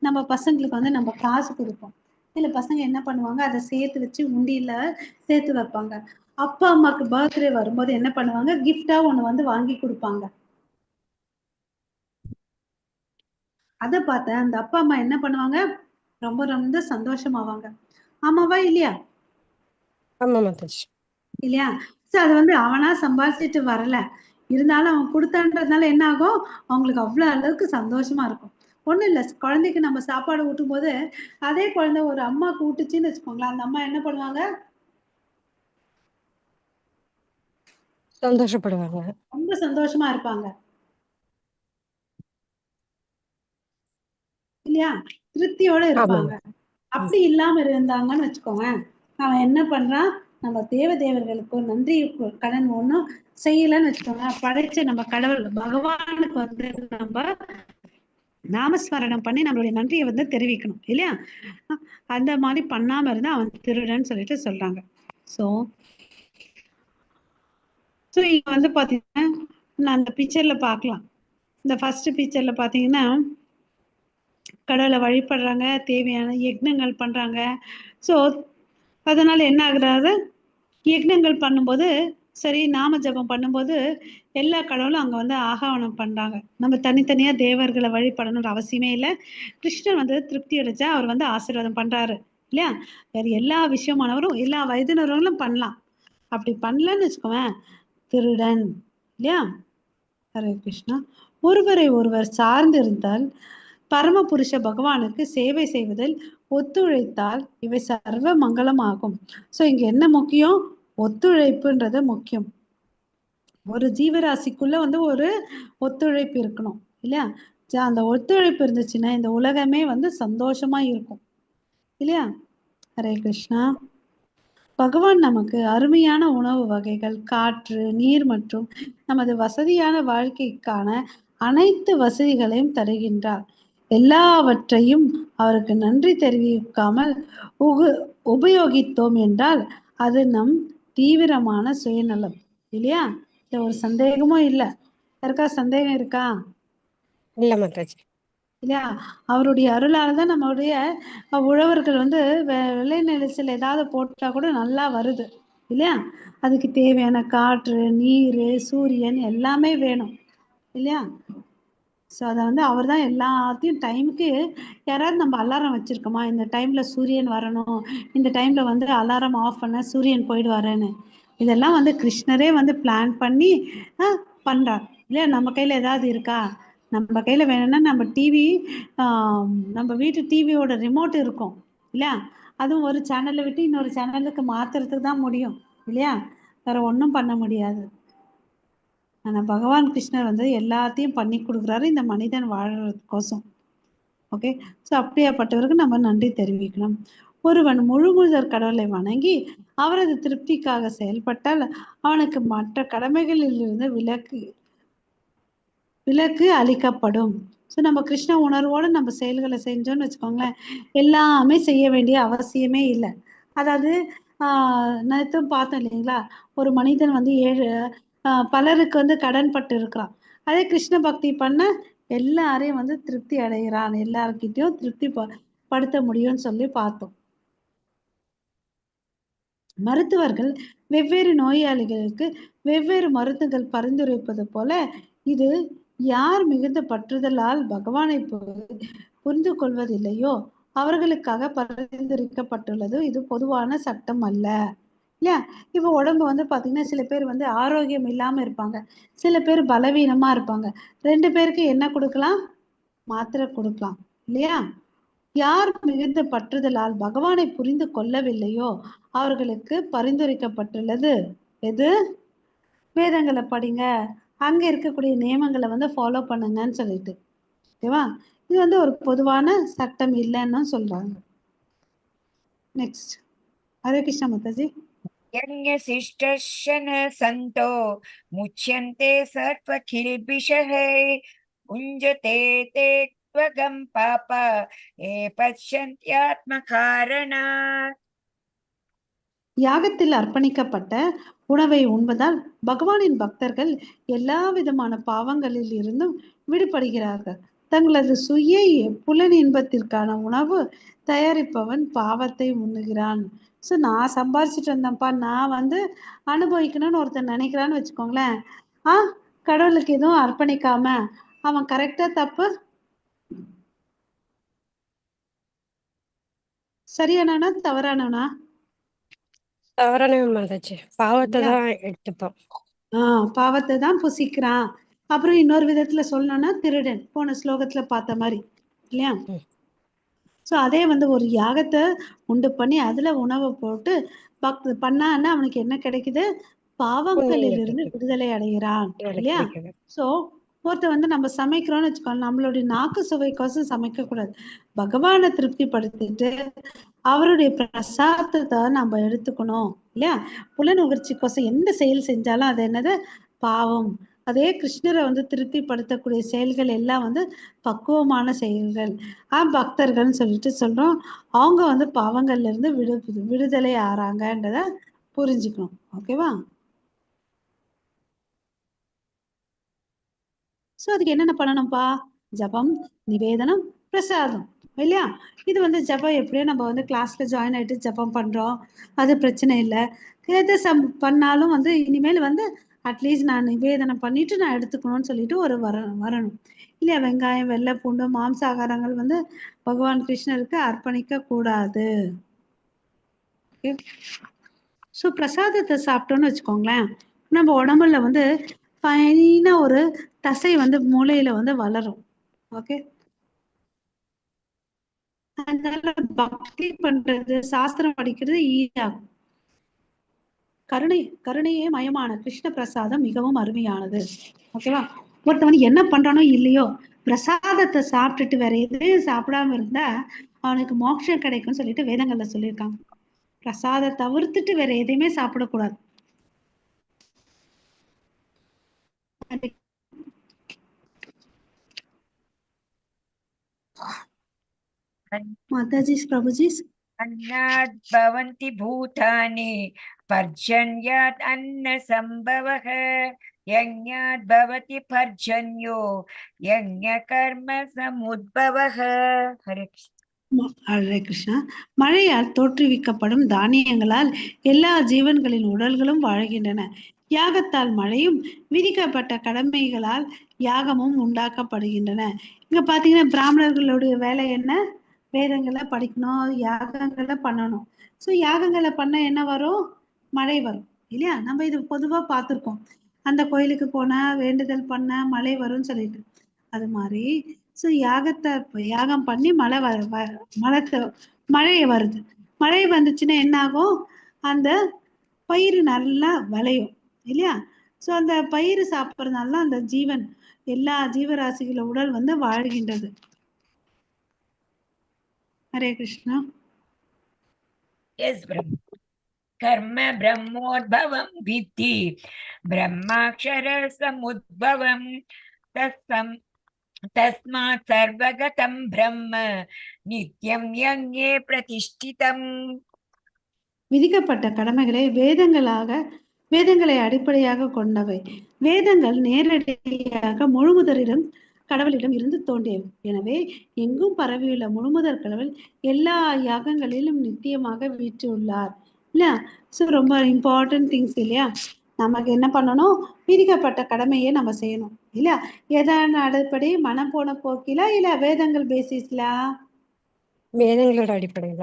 நம்ம பசங்களுக்கு வந்து நம்ம காசு கொடுப்போம். சில பசங்க என்ன பண்ணுவாங்க, அதை சேர்த்து வச்சு உண்டியில சேர்த்து வைப்பாங்க. அப்பா அம்மாக்கு பர்த்டே வரும்போது என்ன பண்ணுவாங்க, கிஃப்டா ஒண்ணு வந்து வாங்கி கொடுப்பாங்க. அதை பார்த்த அந்த அப்பா அம்மா என்ன பண்ணுவாங்க, ரொம்ப ரொம்ப சந்தோஷமாவாங்க. ஆமாவா இல்லையா? ஆமா மாதாஜி. இல்லையா? சோ அது வந்து அவனா சம்பாதிச்சுட்டு வரல, இருந்தாலும் அவன் கொடுத்தான்றதுனால என்ன ஆகும், அவங்களுக்கு அவ்வளவு அளவுக்கு சந்தோஷமா இருக்கும். ஒண்ணும் இல்ல, குழந்தைக்கு நம்ம சாப்பாடு ஊட்டும் போது அதே குழந்தை ஒரு அம்மாக்கு ஊட்டுச்சுன்னு வச்சுக்கோங்களேன், அந்த அம்மா என்ன பண்ணுவாங்க, சந்தோஷப்படுவாங்க. ரொம்ப சந்தோஷமா இருப்பாங்க இல்லையா? திருப்தியோட ஆமா. இருப்பாங்க. அப்படி இல்லாம இருந்தாங்கன்னு வச்சுக்கோங்க, அவன் என்ன பண்றான், நம்ம தேவர்களுக்கு நன்றி கடன் ஒண்ணும் செய்யலன்னு வச்சுக்கோங்க, படைச்ச நம்ம கடவுள் பகவானுக்கு வந்து நம்ம நாமஸ்மரணம் பண்ணி நம்மளுடைய நன்றியை வந்து தெரிவிக்கணும் இல்லையா? அந்த மாதிரி பண்ணாம இருந்தா அவன் திருடன்னு சொல்லிட்டு சொல்றாங்க. சோ இங்க வந்து பாத்தீங்கன்னா, நான் அந்த பிக்சர்ல பார்க்கலாம். இந்த ஃபர்ஸ்ட் பிக்சர்ல பாத்தீங்கன்னா, கடவுளை வழிபடுறாங்க, தேவையான யக்னங்கள் பண்றாங்க. சோ அதனால என்ன ஆகுறாரு, யக்னங்கள் பண்ணும்போது சரி, நாம ஜபம் பண்ணும்போது எல்லா கடவுளும் அங்க வந்து ஆகாவனம் பண்றாங்க. நம்ம தனித்தனியா தேவர்களை வழிபடணும்ன்ற அவசியமே இல்லை. கிருஷ்ணர் வந்து திருப்தி அடைஞ்சா அவர் வந்து ஆசீர்வாதம் பண்றாரு இல்லையா? வேற எல்லா விஷயமானவரும் எல்லா வயதினர்களும் பண்ணலாம். அப்படி பண்ணலன்னு வச்சுக்கோவேன், திருடன் இல்லையா? ஹரே கிருஷ்ணா. ஒருவரை ஒருவர் சார்ந்து இருந்தால், பரமபுருஷ பகவானுக்கு சேவை செய்வதில் ஒத்துழைத்தால் இவை சர்வ மங்களமாகும். சோ இங்க என்ன முக்கியம், ஒத்துழைப்புன்றது முக்கியம். ஒரு ஜீவராசிக்குள்ள வந்து ஒரு ஒத்துழைப்பு இருக்கணும் இல்லையா? அந்த ஒத்துழைப்பு இருந்துச்சுன்னா இந்த உலகமே வந்து சந்தோஷமா இருக்கும் இல்லையா? ஹரே கிருஷ்ணா. பகவான் நமக்கு அருமையான உணவு வகைகள், காற்று, நீர் மற்றும் நமது வசதியான வாழ்க்கைக்கான அனைத்து வசதிகளையும் தருகின்றார். எல்லாவற்றையும் அவருக்கு நன்றி தெரிவிக்காமல் உபயோகித்தோம் என்றால் அது நம் தீவிரமான சுயநலம் இல்லையா? இது ஒரு சந்தேகமும் இல்லை. யாருக்கா சந்தேகம் இருக்கா? இல்ல மாதாஜி. இல்லையா? அவருடைய அருளால தான் நம்மளுடைய உழவர்கள் வந்து விளைநிலத்தில் ஏதாவது போட்டா கூட நல்லா வருது இல்லையா? அதுக்கு தேவையான காற்று, நீர், சூரியன் எல்லாமே வேணும் இல்லையா? ஸோ அதை வந்து அவர் தான் எல்லாத்தையும் டைமுக்கு. யாராவது நம்ம அலாரம் வச்சிருக்கோமா, இந்த டைம்ல சூரியன் வரணும், இந்த டைம்ல வந்து அலாரம் ஆஃப் பண்ண சூரியன் போயிடுவாருன்னு? இதெல்லாம் வந்து கிருஷ்ணரே வந்து பிளான் பண்ணி பண்றார் இல்லையா? நம்ம கையில ஏதாவது இருக்கா? நம்ம கையில வேணும்னா நம்ம டிவி, நம்ம வீட்டு டிவியோட ரிமோட் இருக்கும் இல்லையா? அதுவும் ஒரு சேனலை விட்டு இன்னொரு சேனலுக்கு மாத்துறதுக்கு தான் முடியும் இல்லையா? வேற ஒன்றும் பண்ண முடியாது. ஆனா பகவான் கிருஷ்ணர் வந்து எல்லாத்தையும் பண்ணி கொடுக்குறாரு இந்த மனிதன் வாழறதுக்கோசம். ஓகே. ஸோ அப்படியாப்பட்டவருக்கு நம்ம நன்றி தெரிவிக்கணும். ஒருவன் முழுமுதற் கடவுளை வணங்கி அவரது திருப்திக்காக செயல்பட்டால் அவனுக்கு மற்ற கடமைகளில் இருந்து விலக்கு அளிக்கப்படும். ஸோ நம்ம கிருஷ்ண உணர்வோடு நம்ம செயல்களை செஞ்சோம்னு வச்சுக்கோங்களேன், எல்லாமே செய்ய வேண்டிய அவசியமே இல்லை. அதாவது நேற்றும் பார்த்தோம் இல்லைங்களா, ஒரு மனிதன் வந்து பலருக்கு வந்து கடன் பட்டு இருக்கிறான். அதே கிருஷ்ண பக்தி பண்ண எல்லாரையும் வந்து திருப்தி அடைகிறான், எல்லார்கிட்டையும் திருப்தி படுத்த முடியும்னு சொல்லி பார்த்தோம். மருத்துவர்கள் வெவ்வேறு நோயாளிகளுக்கு வெவ்வேறு மருந்துகள் பரிந்துரைப்பது போல, இது யார் மிகுந்த பற்றுதலால் பகவானை புரிந்து கொள்வதில்லையோ அவர்களுக்காக பரிந்துரைக்கப்பட்டுள்ளது. இது பொதுவான சட்டம் அல்ல இல்லையா? இப்போ உடம்பு வந்து பாத்தீங்கன்னா, சில பேர் வந்து ஆரோக்கியம் இல்லாம இருப்பாங்க, சில பேர் பலவீனமா இருப்பாங்க. 2 பேருக்கு என்ன கொடுக்கலாம், மாத்திரை கொடுக்கலாம் இல்லையா? யார் மிகுந்த பற்றுதலால் பகவானை புரிந்து கொள்ளவில்லையோ அவர்களுக்கு பரிந்துரைக்கப்பட்டுள்ளது எது, வேதங்களை படிங்க, அங்க இருக்கக்கூடிய நியமங்களை வந்து ஃபாலோ பண்ணுங்கன்னு சொல்லிட்டு. ஓகேவா? இது வந்து ஒரு பொதுவான சட்டம் இல்லைன்னு சொல்றாங்க. நெக்ஸ்ட். ஹரே கிருஷ்ணா மாதாஜி. यज्ञशिष्टस्य न सन्तो मुच्यन्ते सर्वकिल्बिषः உஞ்சதே தே त्वगं पाप ये पश्यन्त्यात्मकारणात्. யாகத்தில் அர்ப்பணிக்கப்பட்ட உணவை உண்பதால் பகவானின் பக்தர்கள் எல்லா விதமான பாவங்களில் இருந்தும் விடுபடுகிறார்கள். தங்களது சுய புலன் இன்பத்திற்கான உணவு தயாரிப்பவன் பாவத்தை உண்ணுகிறான். ஸோ நான் சம்பாரிச்சிட்டு வந்தேன்ப்பா, நான் அனுபவிக்கணும்னு ஒருத்தன் நினைக்கிறான்னு வச்சுக்கோங்களேன். கடவுளுக்கு எதுவும் அர்ப்பணிக்காம அவன் கரெக்டா தப்பு சரியானவனா தவறானவனா? தவறான மாதாச்சு, பாவத்தை தான் எடுத்துப்போம். பாவத்தை தான் புசிக்கிறான். அப்புறம் இன்னொரு விதத்துல சொல்லணும்னா திருடன், போன ஸ்லோகத்துல பார்த்த மாதிரி இல்லையா? ஸோ அதே ஒரு யாகத்தை உண்டு பண்ணி அதுல உணவை போட்டு பண்ணான்னா அவனுக்கு என்ன கிடைக்குது? பாவங்களில் இருந்து விடுதலை அடைகிறான் இல்லையா? ஸோ ஒருத்தர் நம்ம சமைக்கிறோம்னு வச்சுக்கோங்க, நம்மளுடைய நாக்கு சுவைக்கோசம் சமைக்க கூடாது. பகவானை திருப்திப்படுத்திட்டு அவருடைய பிரசாதத்தை நம்ம எடுத்துக்கணும் இல்லையா? புலனுணர்ச்சிக்கோசம் எந்த செயல் செஞ்சாலும் அது என்னது? பாவம். அதே கிருஷ்ணரை திருப்திப்படுத்தக்கூடிய செயல்கள் எல்லாம் பக்குவமான செயல்கள். பக்தர்கள்னு சொல்லிட்டு சொல்றோம். அவங்க பாவங்கள்ல இருந்து விடுதலை ஆறாங்கன்றத புரிஞ்சுக்கணும். ஓகேவா? ஸோ அதுக்கு என்னென்ன பண்ணணும்ப்பா? ஜபம், நிவேதனம், பிரசாதம் இல்லையா? இது ஜபம் எப்படியோ நம்ம கிளாஸ்ல ஜாயின் ஆயிட்டு ஜபம் பண்றோம், அது பிரச்சனை இல்லை. எது பண்ணாலும் இனிமேல் அட்லீஸ்ட் நான் நிவேதனம் பண்ணிட்டு நான் எடுத்துக்கணும்னு சொல்லிட்டு வரணும் இல்லையா? வெங்காயம், வெள்ளை பூண்டு, மாம்சாகாரங்கள் பகவான் கிருஷ்ணருக்கு அர்ப்பணிக்க கூடாது. ஸோ பிரசாதத்தை சாப்பிட்டோம்னு வச்சுக்கோங்களேன், நம்ம உடம்புல ஃபைனா ஒரு தசை மூளையில வளரும். ஓகே, அதனால பக்தி பண்றது, சாஸ்திரம் படிக்கிறது ஈஸியாகும். கருணையே மயமான கிருஷ்ண பிரசாதம் மிகவும் அருமையானது. ஓகேவா? ஒருத்தவன் என்ன பண்றானோ இல்லையோ, பிரசாதத்தை சாப்பிட்டுட்டு வேற எதையும் சாப்பிடாம இருந்தா அவனுக்கு மோட்சம் கிடைக்கும்னு சொல்லிட்டு வேதங்கள்ல சொல்லியிருக்காங்க. பிரசாதத்தை தவிர்த்துட்டு வேற எதையுமே சாப்பிடக்கூடாது. माताजी प्रभुजी अन्नाद् भवन्ति भूतानि पर्जन्यात् अन्न संभवः यज्ञात् भवति पर्जन्यो यज्ञकर्म समुद्भवः. हरे ஹரே கிருஷ்ணா. மழையால் தோற்றுவிக்கப்படும் தானியங்களால் எல்லா ஜீவன்களின் உடல்களும் வாழ்கின்றன. யாகத்தால் மழையும் விதிக்கப்பட்ட கடமைகளால் யாகமும் உண்டாக்கப்படுகின்றன. இங்க பாத்தீங்கன்னா பிராமணர்களுடைய வேலை என்ன? வேதங்களை படிக்கணும், யாகங்களை பண்ணணும். ஸோ யாகங்களை பண்ண என்ன வரும்? மழை வரும் இல்லையா? நம்ம இது பொதுவா பார்த்துருக்கோம். அந்த கோயிலுக்கு போனா வேண்டுதல் பண்ண மழை வரும்னு சொல்லிட்டு. அது மாதிரி ஸோ யாகம் பண்ணி மழை வருது. மழை வந்துச்சுன்னா என்ன ஆகும்? அந்த பயிர் நல்லா விளையும் இல்லையா? ஸோ அந்த பயிர் சாப்பிட்றதுனால அந்த ஜீவன், எல்லா ஜீவராசிகள உடல் வாழ்கின்றது. ஹரே கிருஷ்ணா. எஸ் பிரம்ம கர்ம பிரம்மோத்பவம் வித்தி பிரம்மாக்ஷர சமுத்பவம் தஸ்மாத் சர்வகதம் பிரம்ம நித்யம் யஞே பிரதிஷ்டிதம். விதிக்கப்பட்ட கடமைகளை வேதங்களை அடிப்படையாக கொண்டவை. வேதங்கள் நேரடியாக முழுமுதலிடம் கடவுளிடம் இருந்து தோன்றியவை. எனவே எங்கும் பரவியுள்ள முழுமுதற் கடவுள் எல்லா யாகங்களிலும் நித்தியமாக வீற்றியுள்ளார் இல்ல? ஸோ ரொம்ப இம்பார்ட்டன்ட் திங்ஸ் இல்லையா? நமக்கு என்ன பண்ணணும்? விதிக்கப்பட்ட கடமையை நம்ம செய்யணும் இல்லையா? எதான அடிப்படை மனம் போன போக்கில இல்ல வேதங்கள் பேசிஸ்ல? வேதங்களோட அடிப்படையில.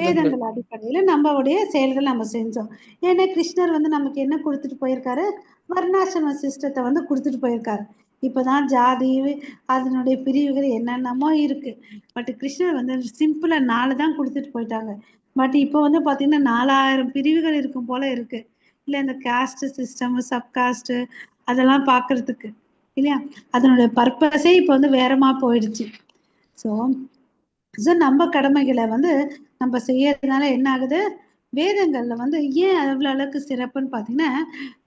வேதங்கள் அடிப்படையில நம்மளுடைய செயல்கள் நம்ம செஞ்சோம். ஏன்னா கிருஷ்ணர் நமக்கு என்ன கொடுத்துட்டு போயிருக்காரு? வர்ணாசிரம சிஸ்டத்தை கொடுத்துட்டு போயிருக்காரு. இப்பதான் ஜாதி அதனுடைய பிரிவுகள் என்னென்னமோ இருக்கு. பட் கிருஷ்ணர் சிம்பிளா 4 தான் கொடுத்துட்டு போயிட்டாங்க. பட் இப்போ பாத்தீங்கன்னா 4000 பிரிவுகள் இருக்கும் போல இருக்கு இல்ல? இந்த காஸ்ட் சிஸ்டம், சப்காஸ்ட் அதெல்லாம் பாக்குறதுக்கு இல்லையா? அதனுடைய பர்பஸே இப்போ வேறமா போயிடுச்சு. ஸோ நம்ம கடமைகளை நம்ம செய்யறதுனால என்ன ஆகுது? வேதங்கள்ல ஏன் அவ்வளவு அளவுக்கு சிறப்புன்னு பாத்தீங்கன்னா,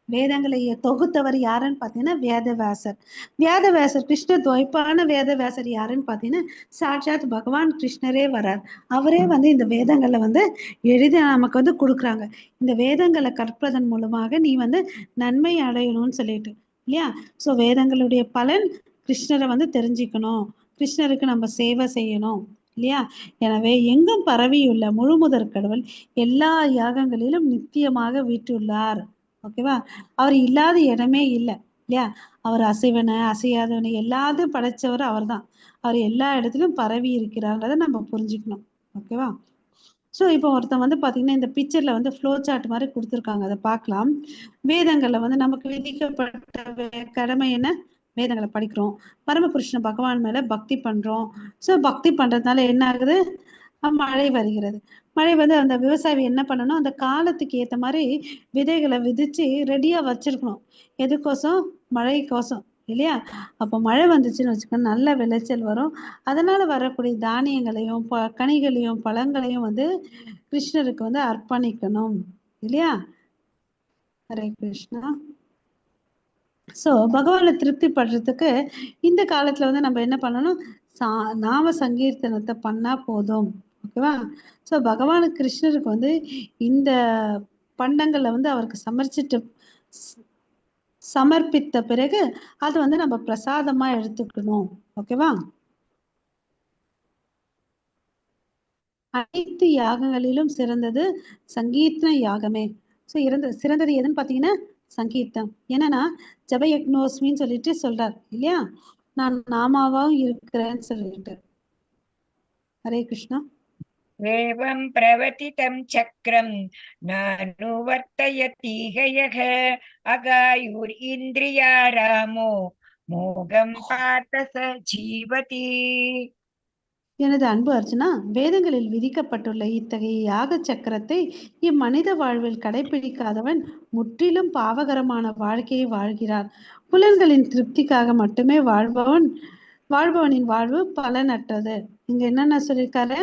வேதங்களை தொகுத்தவர் யாருன்னு பார்த்தீங்கன்னா வேதவியாசர். வேதவியாசர் கிருஷ்ண துவைப்பான வேதவியாசர் யாருன்னு பார்த்தீங்கன்னா சாட்சாத் பகவான் கிருஷ்ணரே வரார். அவரே வந்து இந்த வேதங்களை வந்து எழுதி நமக்கு வந்து கொடுக்குறாங்க. இந்த வேதங்களை கற்பதன் மூலமாக நீ வந்து நன்மை அடையணும்னு சொல்லிட்டு இல்லையா. ஸோ வேதங்களுடைய பலன் கிருஷ்ணரை வந்து தெரிஞ்சுக்கணும், கிருஷ்ணருக்கு நம்ம சேவை செய்யணும் இல்லையா. எனவே எங்கும் பரவியுள்ள முழுமுதற் கடவுள் எல்லா யாகங்களிலும் நித்தியமாக வீற்றுள்ளார். ஓகேவா. அவர் இல்லாத இடமே இல்லை இல்லையா. அவர் அசைவனை அசையாதவனை எல்லாத்தையும் படைச்சவர் அவர் தான். அவர் எல்லா இடத்துலையும் பரவி இருக்கிறார்ன்றதை நம்ம புரிஞ்சுக்கணும். ஓகேவா. ஸோ இப்போ ஒருத்தன் வந்து பார்த்தீங்கன்னா இந்த பிக்சர்ல வந்து ஃப்ளோ சார்ட் மாதிரி கொடுத்துருக்காங்க, அதை பார்க்கலாம். வேதங்கள்ல வந்து நமக்கு விதிக்கப்பட்ட கடமை என்ன? வேதங்களை படிக்கிறோம், பரமபுருஷன பகவான் மேல பக்தி பண்றோம். ஸோ பக்தி பண்றதுனால என்ன ஆகுது? மழை வருகிறது. மழை வந்து அந்த விவசாயி என்ன பண்ணணும்? அந்த காலத்துக்கு ஏற்ற மாதிரி விதைகளை விதிச்சு ரெடியா வச்சிருக்கணும். எதுக்கோசம்? மழைக்கோசம் இல்லையா. அப்போ மழை வந்துச்சுன்னு வச்சுக்கோங்க, நல்ல விளைச்சல் வரும். அதனால வரக்கூடிய தானியங்களையும் கனிகளையும் பழங்களையும் வந்து கிருஷ்ணருக்கு வந்து அர்ப்பணிக்கணும் இல்லையா. ஹரே கிருஷ்ணா. ஸோ பகவானை திருப்தி படுறதுக்கு இந்த காலத்துல வந்து நம்ம என்ன பண்ணணும்? நாம சங்கீர்த்தனத்தை பண்ணா போதும். ஓகேவா. ஸோ பகவான் கிருஷ்ணருக்கு வந்து இந்த பண்டங்களை வந்து அவருக்கு சமர்ப்பித்த பிறகு அது வந்து நம்ம பிரசாதமா எடுத்துக்கணும். ஓகேவா. அனைத்து யாகங்களிலும் சிறந்தது சங்கீர்த்தன யாகமே. ஸோ சிறந்தது எதுன்னு பார்த்தீங்கன்னா சங்கீர்த்தம். என்னன்னா ஜபயக்னோஸ்மின்னு சொல்லிட்டு சொல்றார் இல்லையா, நான் நாமாவும் இருக்கிறேன்னு சொல்லிட்டு. ஹரே கிருஷ்ணா. एवं प्रवर्तितं चक्रं नानुवर्तयति यः अगायुरिन्द्रियारामो मोघं पार्थ स जीवति. எனது அன்பு அர்ஜுனா, வேதங்களில் விதிக்கப்பட்டுள்ள இத்தகைய யாக சக்கரத்தை இம்மனித வாழ்வில் கடைபிடிக்காதவன் முற்றிலும் பாவகரமான வாழ்க்கையை வாழ்கிறான். புலன்களின் திருப்திக்காக மட்டுமே வாழ்பவனின் வாழ்வு பலனற்றது. இங்க என்னென்ன சொல்லியிருக்காரு?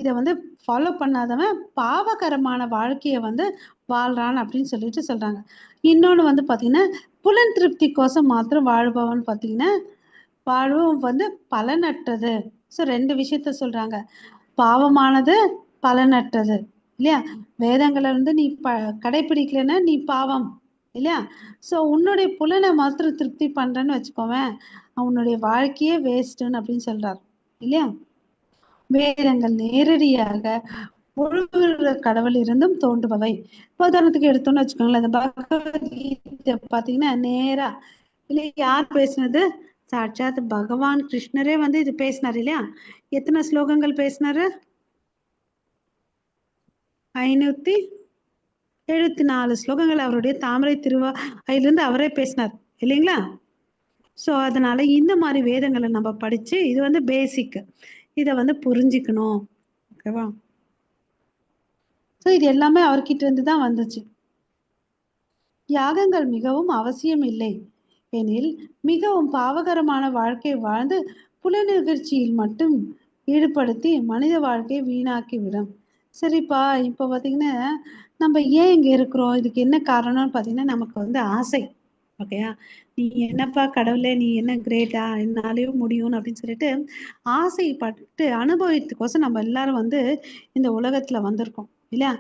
இதை வந்து ஃபாலோ பண்ணாதவன் பாவகரமான வாழ்க்கையை வந்து வாழ்றான் அப்படின்னு சொல்லிட்டு சொல்றாங்க. இன்னொன்று வந்து பார்த்தீங்கன்னா புலன் திருப்திக்கோசம் மாத்திரம் வாழ்பவன் பார்த்தீங்கன்னா வாழ்வும் வந்து பலனற்றது. ஸோ ரெண்டு விஷயத்த சொல்றாங்க, பாவமானது பலனற்றது இல்லையா. வேதங்களை வந்து நீ கடைபிடிக்கலன்னா நீ பாவம் இல்லையா. ஸோ உன்னுடைய புலனை மாத்திரம் திருப்தி பண்றேன்னு வச்சுக்கோவேன், உன்னுடைய வாழ்க்கையே வேஸ்ட்டுன்னு அப்படின்னு சொல்றார் இல்லையா. வேதங்கள் நேரடியாக முழு கடவுள் இருந்தும் தோன்றுபவை. உதாரணத்துக்கு எடுத்தோம்னு வச்சுக்கோங்களேன், அந்த பகவத்கீதை பார்த்தீங்கன்னா நேரா இல்லை யார் பேசினது? சாட்சாத் பகவான் கிருஷ்ணரே வந்து இது பேசினார் இல்லையா. எத்தனை ஸ்லோகங்கள் பேசினாரு? 574 ஸ்லோகங்கள் அவருடைய தாமரை திருவாயிலிருந்து அவரே பேசினார் இல்லைங்களா. ஸோ அதனால இந்த மாதிரி வேதங்களை நம்ம படிச்சு இது வந்து பேசிக், இதை வந்து புரிஞ்சுக்கணும். ஓகேவா. ஸோ இது எல்லாமே அவர்கிட்ட இருந்து தான் வந்துச்சு. யாகங்கள் மிகவும் அவசியம் இல்லை எனில் மிகவும் பாவகரமான வாழ்க்கை வாழ்ந்து புலநிகழ்ச்சியில் மட்டும் ஈடுபடுத்தி மனித வாழ்க்கையை வீணாக்கி விடும். சரிப்பா, இப்போ பார்த்தீங்கன்னா நம்ம ஏன் இங்கே இருக்கிறோம், இதுக்கு என்ன காரணம்னு பார்த்தீங்கன்னா நமக்கு வந்து ஆசை. ஓகேயா. நீ என்னப்பா கடவுளே, நீ என்ன கிரேட்டா, என்னாலேயும் முடியும்னு அப்படின்னு சொல்லிட்டு ஆசைப்பட்டு அனுபவித்துக்கோசம் நம்ம எல்லாரும் வந்து இந்த உலகத்துல வந்திருக்கோம் இல்லையா.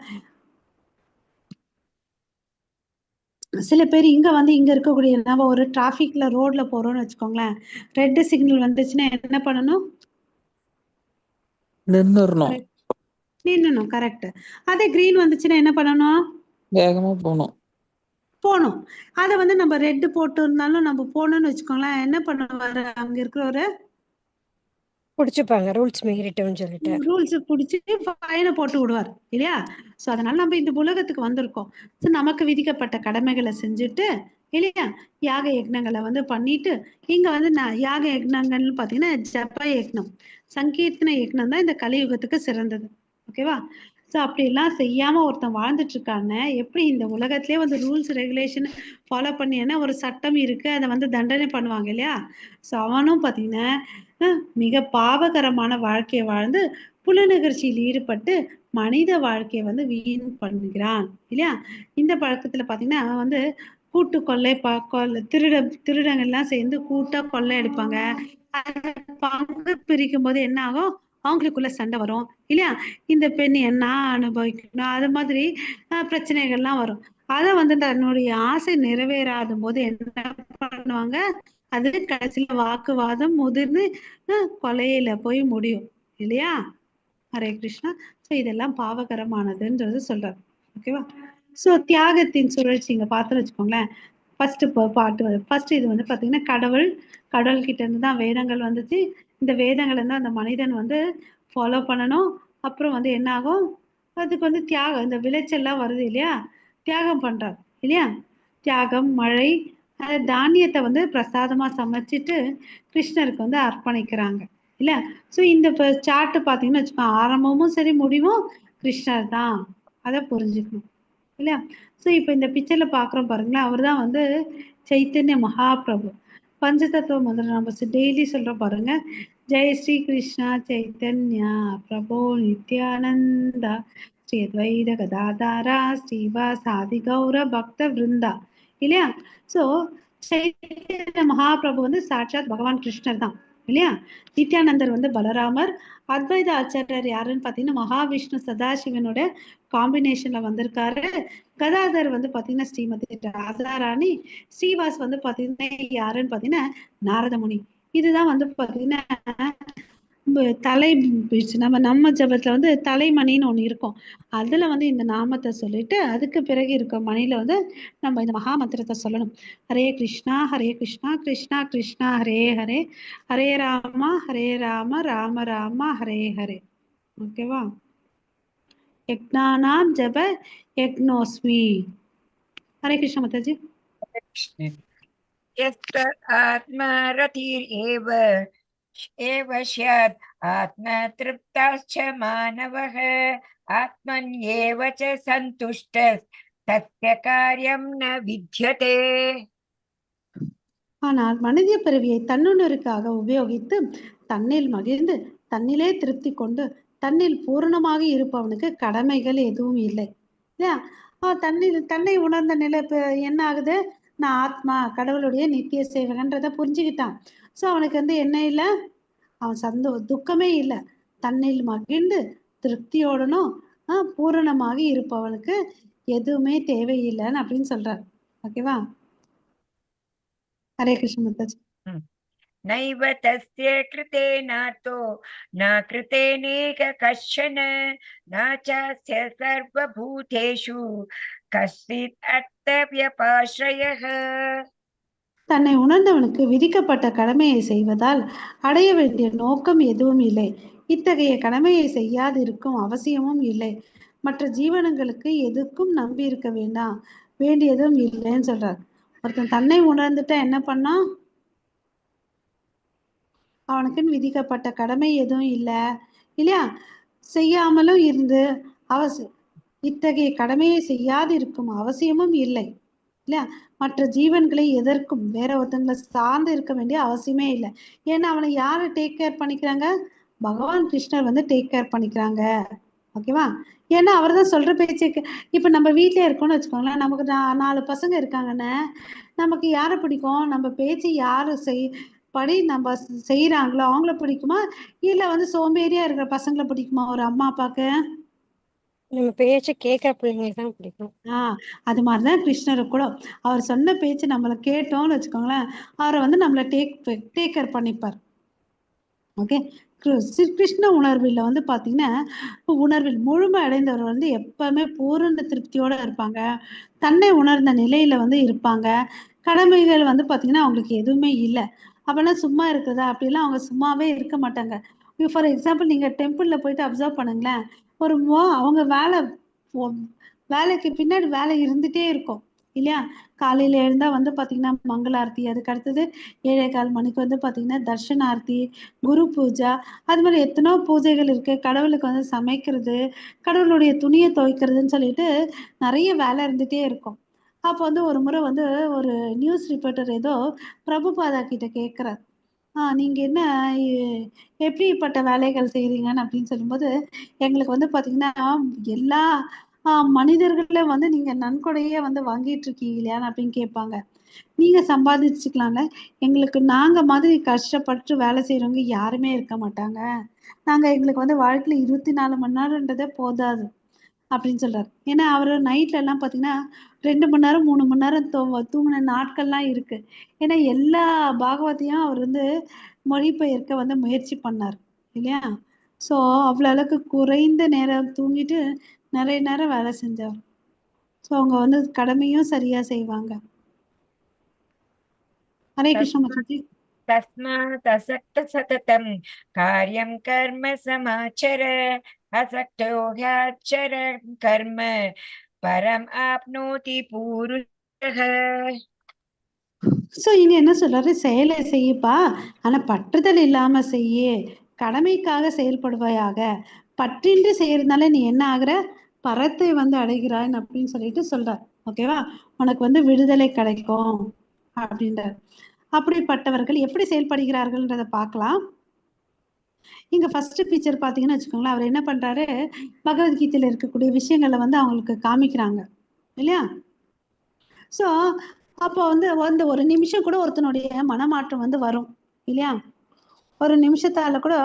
சில பேர் இங்க வந்து இங்க இருக்கக்கூடிய நம்ம ஒரு டிராஃபிக்ல ரோட்ல போறோம்னு வச்சுக்கோங்களேன், ரெட் சிக்னல் வந்துச்சுன்னா என்ன பண்ணணும்? நின்னுறணும், நின்னணும். கரெக்ட். அதே கிரீன் வந்துச்சுன்னா என்ன பண்ணணும்? வேகமா போகணும். போகணும். அதை வந்து நம்ம ரெட் போட்டு இருந்தாலும் நம்ம போனோம்னு வச்சுக்கோங்களேன், என்ன பண்ணுவாரு அங்க இருக்கிறவரு? பிடிச்சிப்பாங்க, ரூல்ஸ் மீறிட்டோம்னு சொல்லிட்டு ரூல்ஸ் பிடிச்சி ஃபைனை போட்டு விடுவார் இல்லையா. ஸோ அதனால நம்ம இந்த உலகத்துக்கு வந்திருக்கோம். ஸோ நமக்கு விதிக்கப்பட்ட கடமைகளை செஞ்சுட்டு இல்லையா, யாக யக்னங்களை வந்து பண்ணிட்டு இங்க வந்து யாக யக்னங்கள்னு பார்த்தீங்கன்னா ஜப யக்னம், சங்கீர்த்தன யக்னம் தான் இந்த கலியுகத்துக்கு சிறந்தது. ஓகேவா. ஸோ அப்படிலாம் செய்யாம ஒருத்தன் வாழ்ந்துட்டு இருக்கான்னு எப்படி இந்த உலகத்திலே வந்து ரூல்ஸ் ரெகுலேஷன் ஃபாலோ பண்ணினா ஒரு சட்டம் இருக்கு, அதை வந்து தண்டனை பண்ணுவாங்க இல்லையா. ஸோ அவனும் பார்த்தீங்கன்னா மிக பாவகரமான வாழ்க்கையை வாழ்ந்து புலநிகழ்ச்சியில் ஈடுபட்டு மனித வாழ்க்கையை வந்து வீண் பண்ணுகிறான் இல்லையா. இந்த பழக்கத்துல பாத்தீங்கன்னா அவன் வந்து கூட்டு கொள்ளை திருடங்கள்லாம் சேர்ந்து கூட்டா கொள்ளை எடுப்பாங்க. பங்கு பிரிக்கும் போது என்ன ஆகும், அவங்களுக்குள்ள சண்டை வரும் இல்லையா. இந்த பெண் என்ன அனுபவிக்கணும், அது மாதிரி பிரச்சனைகள்லாம் வரும். அதை வந்து தன்னுடைய ஆசை நிறைவேறாத போது என்ன பண்ணுவாங்க, அது கடைசியில வாக்குவாதம் முதிர்ந்து கொலையில போய் முடியும் இல்லையா. ஹரே கிருஷ்ணா. ஸோ இதெல்லாம் பாவகரமானதுன்றது சொல்றாரு. ஓகேவா. ஸோ தியாகத்தின் சுழற்சி இங்க பார்த்து வச்சுக்கோங்களேன். ஃபர்ஸ்ட் பாட்டு ஃபர்ஸ்ட் இது வந்து பாத்தீங்கன்னா கடவுள் கிட்ட இருந்து தான் வேதங்கள் வந்துச்சு. இந்த வேதங்கள் வந்து அந்த மனிதன் வந்து ஃபாலோ பண்ணணும். அப்புறம் வந்து என்ன ஆகும், அதுக்கு வந்து தியாகம், இந்த விளைச்சல்லாம் வருது இல்லையா, தியாகம் பண்றாங்க இல்லையா. தியாகம், மழை, தானியத்தை வந்து பிரசாதமா சமைச்சிட்டு கிருஷ்ணருக்கு வந்து அர்ப்பணிக்கிறாங்க இல்ல. ஸோ இந்த சார்ட் பாத்தீங்கன்னு வச்சுக்கோங்க, ஆரம்பமும் சரி முடிவும் கிருஷ்ணர் தான், அதை புரிஞ்சுக்கணும் இல்லையா. ஸோ இப்போ இந்த பிக்சர்ல பாக்குறோம் பாருங்களேன், அவர் தான் வந்து சைத்தன்ய மகாபிரபு. பஞ்சதத்துவ மந்திரம் நம்ம டெய்லி சொல்றோம் பாருங்க, ஜெய் ஸ்ரீ கிருஷ்ணா சைத்தன்யா பிரபு நித்யானந்தா ஸ்ரீ அத்வைத கதாதாரா ஸ்ரீவாசாதி கௌர பக்த விருந்தா இல்லையா. ஸோ சைத்தன்ய மகாபிரபு வந்து சாட்சாத் பகவான் கிருஷ்ணர் தான் இல்லையா. நித்யானந்தர் வந்து பலராமர். அத்வைத ஆச்சாரியர் யாருன்னு பாத்தீங்கன்னா மகாவிஷ்ணு சதாசிவனோட காம்பினேஷன்ல வந்திருக்காரு. கதாதர் வந்து பாத்தீங்கன்னா ஸ்ரீமதி ராதாராணி. ஸ்ரீவாஸ் வந்து பாத்தீங்கன்னா யாருன்னு பாத்தீங்கன்னா நாரதமுனி. இதுதான் வந்து பாத்தீங்கன்னா தலை நம்ம ஜபத்துல வந்து தலைமணின்னு ஒண்ணு இருக்கும். அதுல வந்து இந்த நாமத்தை சொல்லிட்டு அதுக்கு பிறகு இருக்க மணில வந்து நம்ம இந்த மகா மந்திரத்தை சொல்லணும். ஹரே கிருஷ்ணா கிருஷ்ணா கிருஷ்ணா ஹரே ஹரே, ஹரே ராம ராம ராம ஹரே ஹரே. ஓகேவா. யக்ஞானாம் ஜப யக்னோஸ்மி. ஹரே கிருஷ்ண மாதாஜி. कृष्ण यत्र आत्मा रतिरेव एव स्यात् आत्मतृप्ताश्च मानवः आत्मन्येव च सन्तुष्टः तस्य कार्यं न विद्यते. ஆனால் மனித பிறவியை தன்னுணருக்காக உபயோகித்து தன்னில் மகிழ்ந்து தன்னிலே திருப்தி கொண்டு தன்னில் பூரணமாக இருப்பவனுக்கு கடமைகள் எதுவும் இல்லை இல்லையா. தன்னை உணர்ந்த நிலை என்ன ஆகுது, நான் ஆத்மா கடவுளுடைய நித்திய சேவகன்றதை புரிஞ்சுக்கிட்டான். ஸோ அவனுக்கு வந்து என்ன இல்லை, அவன் துக்கமே இல்லை, தன்னில் மகிழ்ந்து திருப்தியோடனும் பூரணமாக இருப்பவனுக்கு எதுவுமே தேவையில்லைன்னு அப்படின்னு சொல்றாரு. ஓகேவா. ஹரே கிருஷ்ண மாதாஜி. नैव तस्य कृतेनातो न कृतेनेक कश्चन न चास्य सर्वभूतेषु कश्चित् अर्थव्यपाश्रयः. தன்னை உணர்ந்தவனுக்கு விதிக்கப்பட்ட கடமையை செய்வதால் அடைய வேண்டிய நோக்கம் எதுவும் இல்லை. இத்தகைய கடமையை செய்யாதிருக்கும் அவசியமும் இல்லை. மற்ற ஜீவனங்களுக்கு எதுக்கும் நம்பி இருக்க வேண்டியதும் இல்லைன்னு சொல்றார். ஒருத்தன் தன்னை உணர்ந்துட்டா என்ன பண்ணா, அவனுக்குன்னு விதிக்கப்பட்ட கடமை எதுவும் இல்லை இல்லையா. செய்யாமலும் இருந்து இத்தகைய கடமையை செய்யாது இருக்கும் அவசியமும் இல்லை இல்லையா. மற்ற ஜீவன்களை எதற்கும் வேற ஒருத்தங்களை சார்ந்து இருக்க வேண்டிய அவசியமே இல்லை. ஏன்னா அவனை யாரு டேக் கேர் பண்ணிக்கிறாங்க, பகவான் கிருஷ்ணர் வந்து டேக் கேர் பண்ணிக்கிறாங்க. ஓகேவா. ஏன்னா அவர் தான் சொல்ற பேச்சுக்கு. இப்ப நம்ம வீட்டிலே இருக்கோம்னு வச்சுக்கோங்களேன், நமக்கு 4 பசங்க இருக்காங்கன்னு நமக்கு யாரை பிடிக்கும், நம்ம பேச்சு யாரு படி நம்ம செய்யறாங்களோ அவங்கள பிடிக்குமா, இல்ல வந்து சோம்பேறியா இருக்கிற பசங்களை பிடிக்குமா ஒரு அம்மா அப்பாக்கு? நம்ம பேச்ச கேட்கிற பிள்ளைங்களுக்கு தான் பிடிக்கும். அது மாதிரிதான் கிருஷ்ணருக்கு கூட. அவர் சொன்ன பேச்சு நம்மளை கேட்டோம்னு வச்சுக்கோங்களேன், அவரை வந்து நம்மளை டேக் கேர் பண்ணிப்பார். ஓகே. கிருஷ்ண உணர்வில் வந்து பாத்தீங்கன்னா உணர்வில் முழுமை அடைந்தவர் வந்து எப்பவுமே பூரண திருப்தியோட இருப்பாங்க. தன்னை உணர்ந்த நிலையில வந்து இருப்பாங்க. கடமைகள் வந்து பாத்தீங்கன்னா அவங்களுக்கு எதுவுமே இல்லை. அப்பனா சும்மா இருக்கிறதா அப்படிலாம் அவங்க சும்மாவே இருக்க மாட்டாங்க. ஃபார் எக்ஸாம்பிள் நீங்க டெம்பிள்ல போயிட்டு அப்சர்வ் பண்ணுங்களேன், ஒரு அவங்க வேலைக்கு பின்னாடி வேலை இருந்துட்டே இருக்கும் இல்லையா. காலையில எழுந்தா வந்து பாத்தீங்கன்னா மங்களாரத்தி, அதுக்கு அடுத்தது 7:15 மணிக்கு வந்து பாத்தீங்கன்னா தர்ஷனார்த்தி, குரு பூஜா, அது மாதிரி எத்தனோ பூஜைகள் இருக்கு. கடவுளுக்கு வந்து சமைக்கிறது, கடவுளுடைய துணியை துவைக்கிறதுன்னு சொல்லிட்டு நிறைய வேலை இருந்துட்டே இருக்கும். அப்போ வந்து ஒரு முறை வந்து ஒரு நியூஸ் ரிப்போர்ட்டர் ஏதோ பிரபுபாதா கிட்ட கேட்கிறார், நீங்க என்ன எப்படிப்பட்ட வேலைகள் செய்றீங்கன்னு அப்படின்னு சொல்லும்போது எங்களுக்கு வந்து பாத்தீங்கன்னா எல்லா மனிதர்களை வந்து நீங்க நன்கொடையே வந்து வாங்கிட்டு இருக்கீங்க இல்லையான்னு அப்படின்னு கேட்பாங்க. நீங்க சம்பாதிச்சுக்கலாம்ல, எங்களுக்கு நாங்க மாதிரி கஷ்டப்பட்டு வேலை செய்யறவங்க யாருமே இருக்க மாட்டாங்க. எங்களுக்கு வந்து வாழ்க்கையில 24 மணி நேரம்ன்றதே போதாது அப்படின்னு சொல்றாரு. ஏன்னா அவரு நைட்ல எல்லாம் பாத்தீங்கன்னா 2 மணி நேரம் 3 மணி நேரம் தூங்கின நாட்கள்லாம் இருக்கு. ஏன்னா எல்லா பாகவத்தையும் அவர் வந்து மொழிபெயர்க்க வந்து முயற்சி பண்ணார் இல்லையா? சோ அவ்வளவு அளவுக்கு குறைந்த நேரம் தூங்கிட்டு நிறைய நேரம் வேலை செஞ்சார். சோ அவங்க வந்து கடமையும் சரியா செய்வாங்க. ஹரே கிருஷ்ண तस्मात् மச்சாஜி. तस्मात् असक्त सततं कार्यं कर्म समाचर असक्तो ह्याचर कर्म परम् आप्नोति पूरुषः. சோ இங்க என்ன சொல்றாரு, செயலை செய்யப்பா, ஆனா பற்றுதல் இல்லாம செய்யு, கடமைக்காக செயல்படுவாயாக, பற்றின்றி செய்யறதுனால நீ என்ன ஆகுற, பரத்தை வந்து அடைகிறாய் அப்படின்னு சொல்லிட்டு சொல்றார். ஓகேவா? உனக்கு வந்து விடுதலை கிடைக்கும் அப்படின்றார். அப்படிப்பட்டவர்கள் எப்படி செயல்படுகிறார்கள்ன்றத பார்க்கலாம். இங்க ஃபர்ஸ்ட் பிக்சர் பாத்தீங்கன்னு வச்சுக்கோங்களேன், அவர் என்ன பண்றாரு, பகவத்கீதையில இருக்கக்கூடிய விஷயங்களை வந்து அவங்களுக்கு காமிக்கிறாங்க இல்லையா? சோ அப்போ வந்து ஒரு நிமிஷம் கூட ஒருத்தனுடைய மனமாற்றம் வந்து வரும் இல்லையா? ஒரு நிமிஷத்தால கூட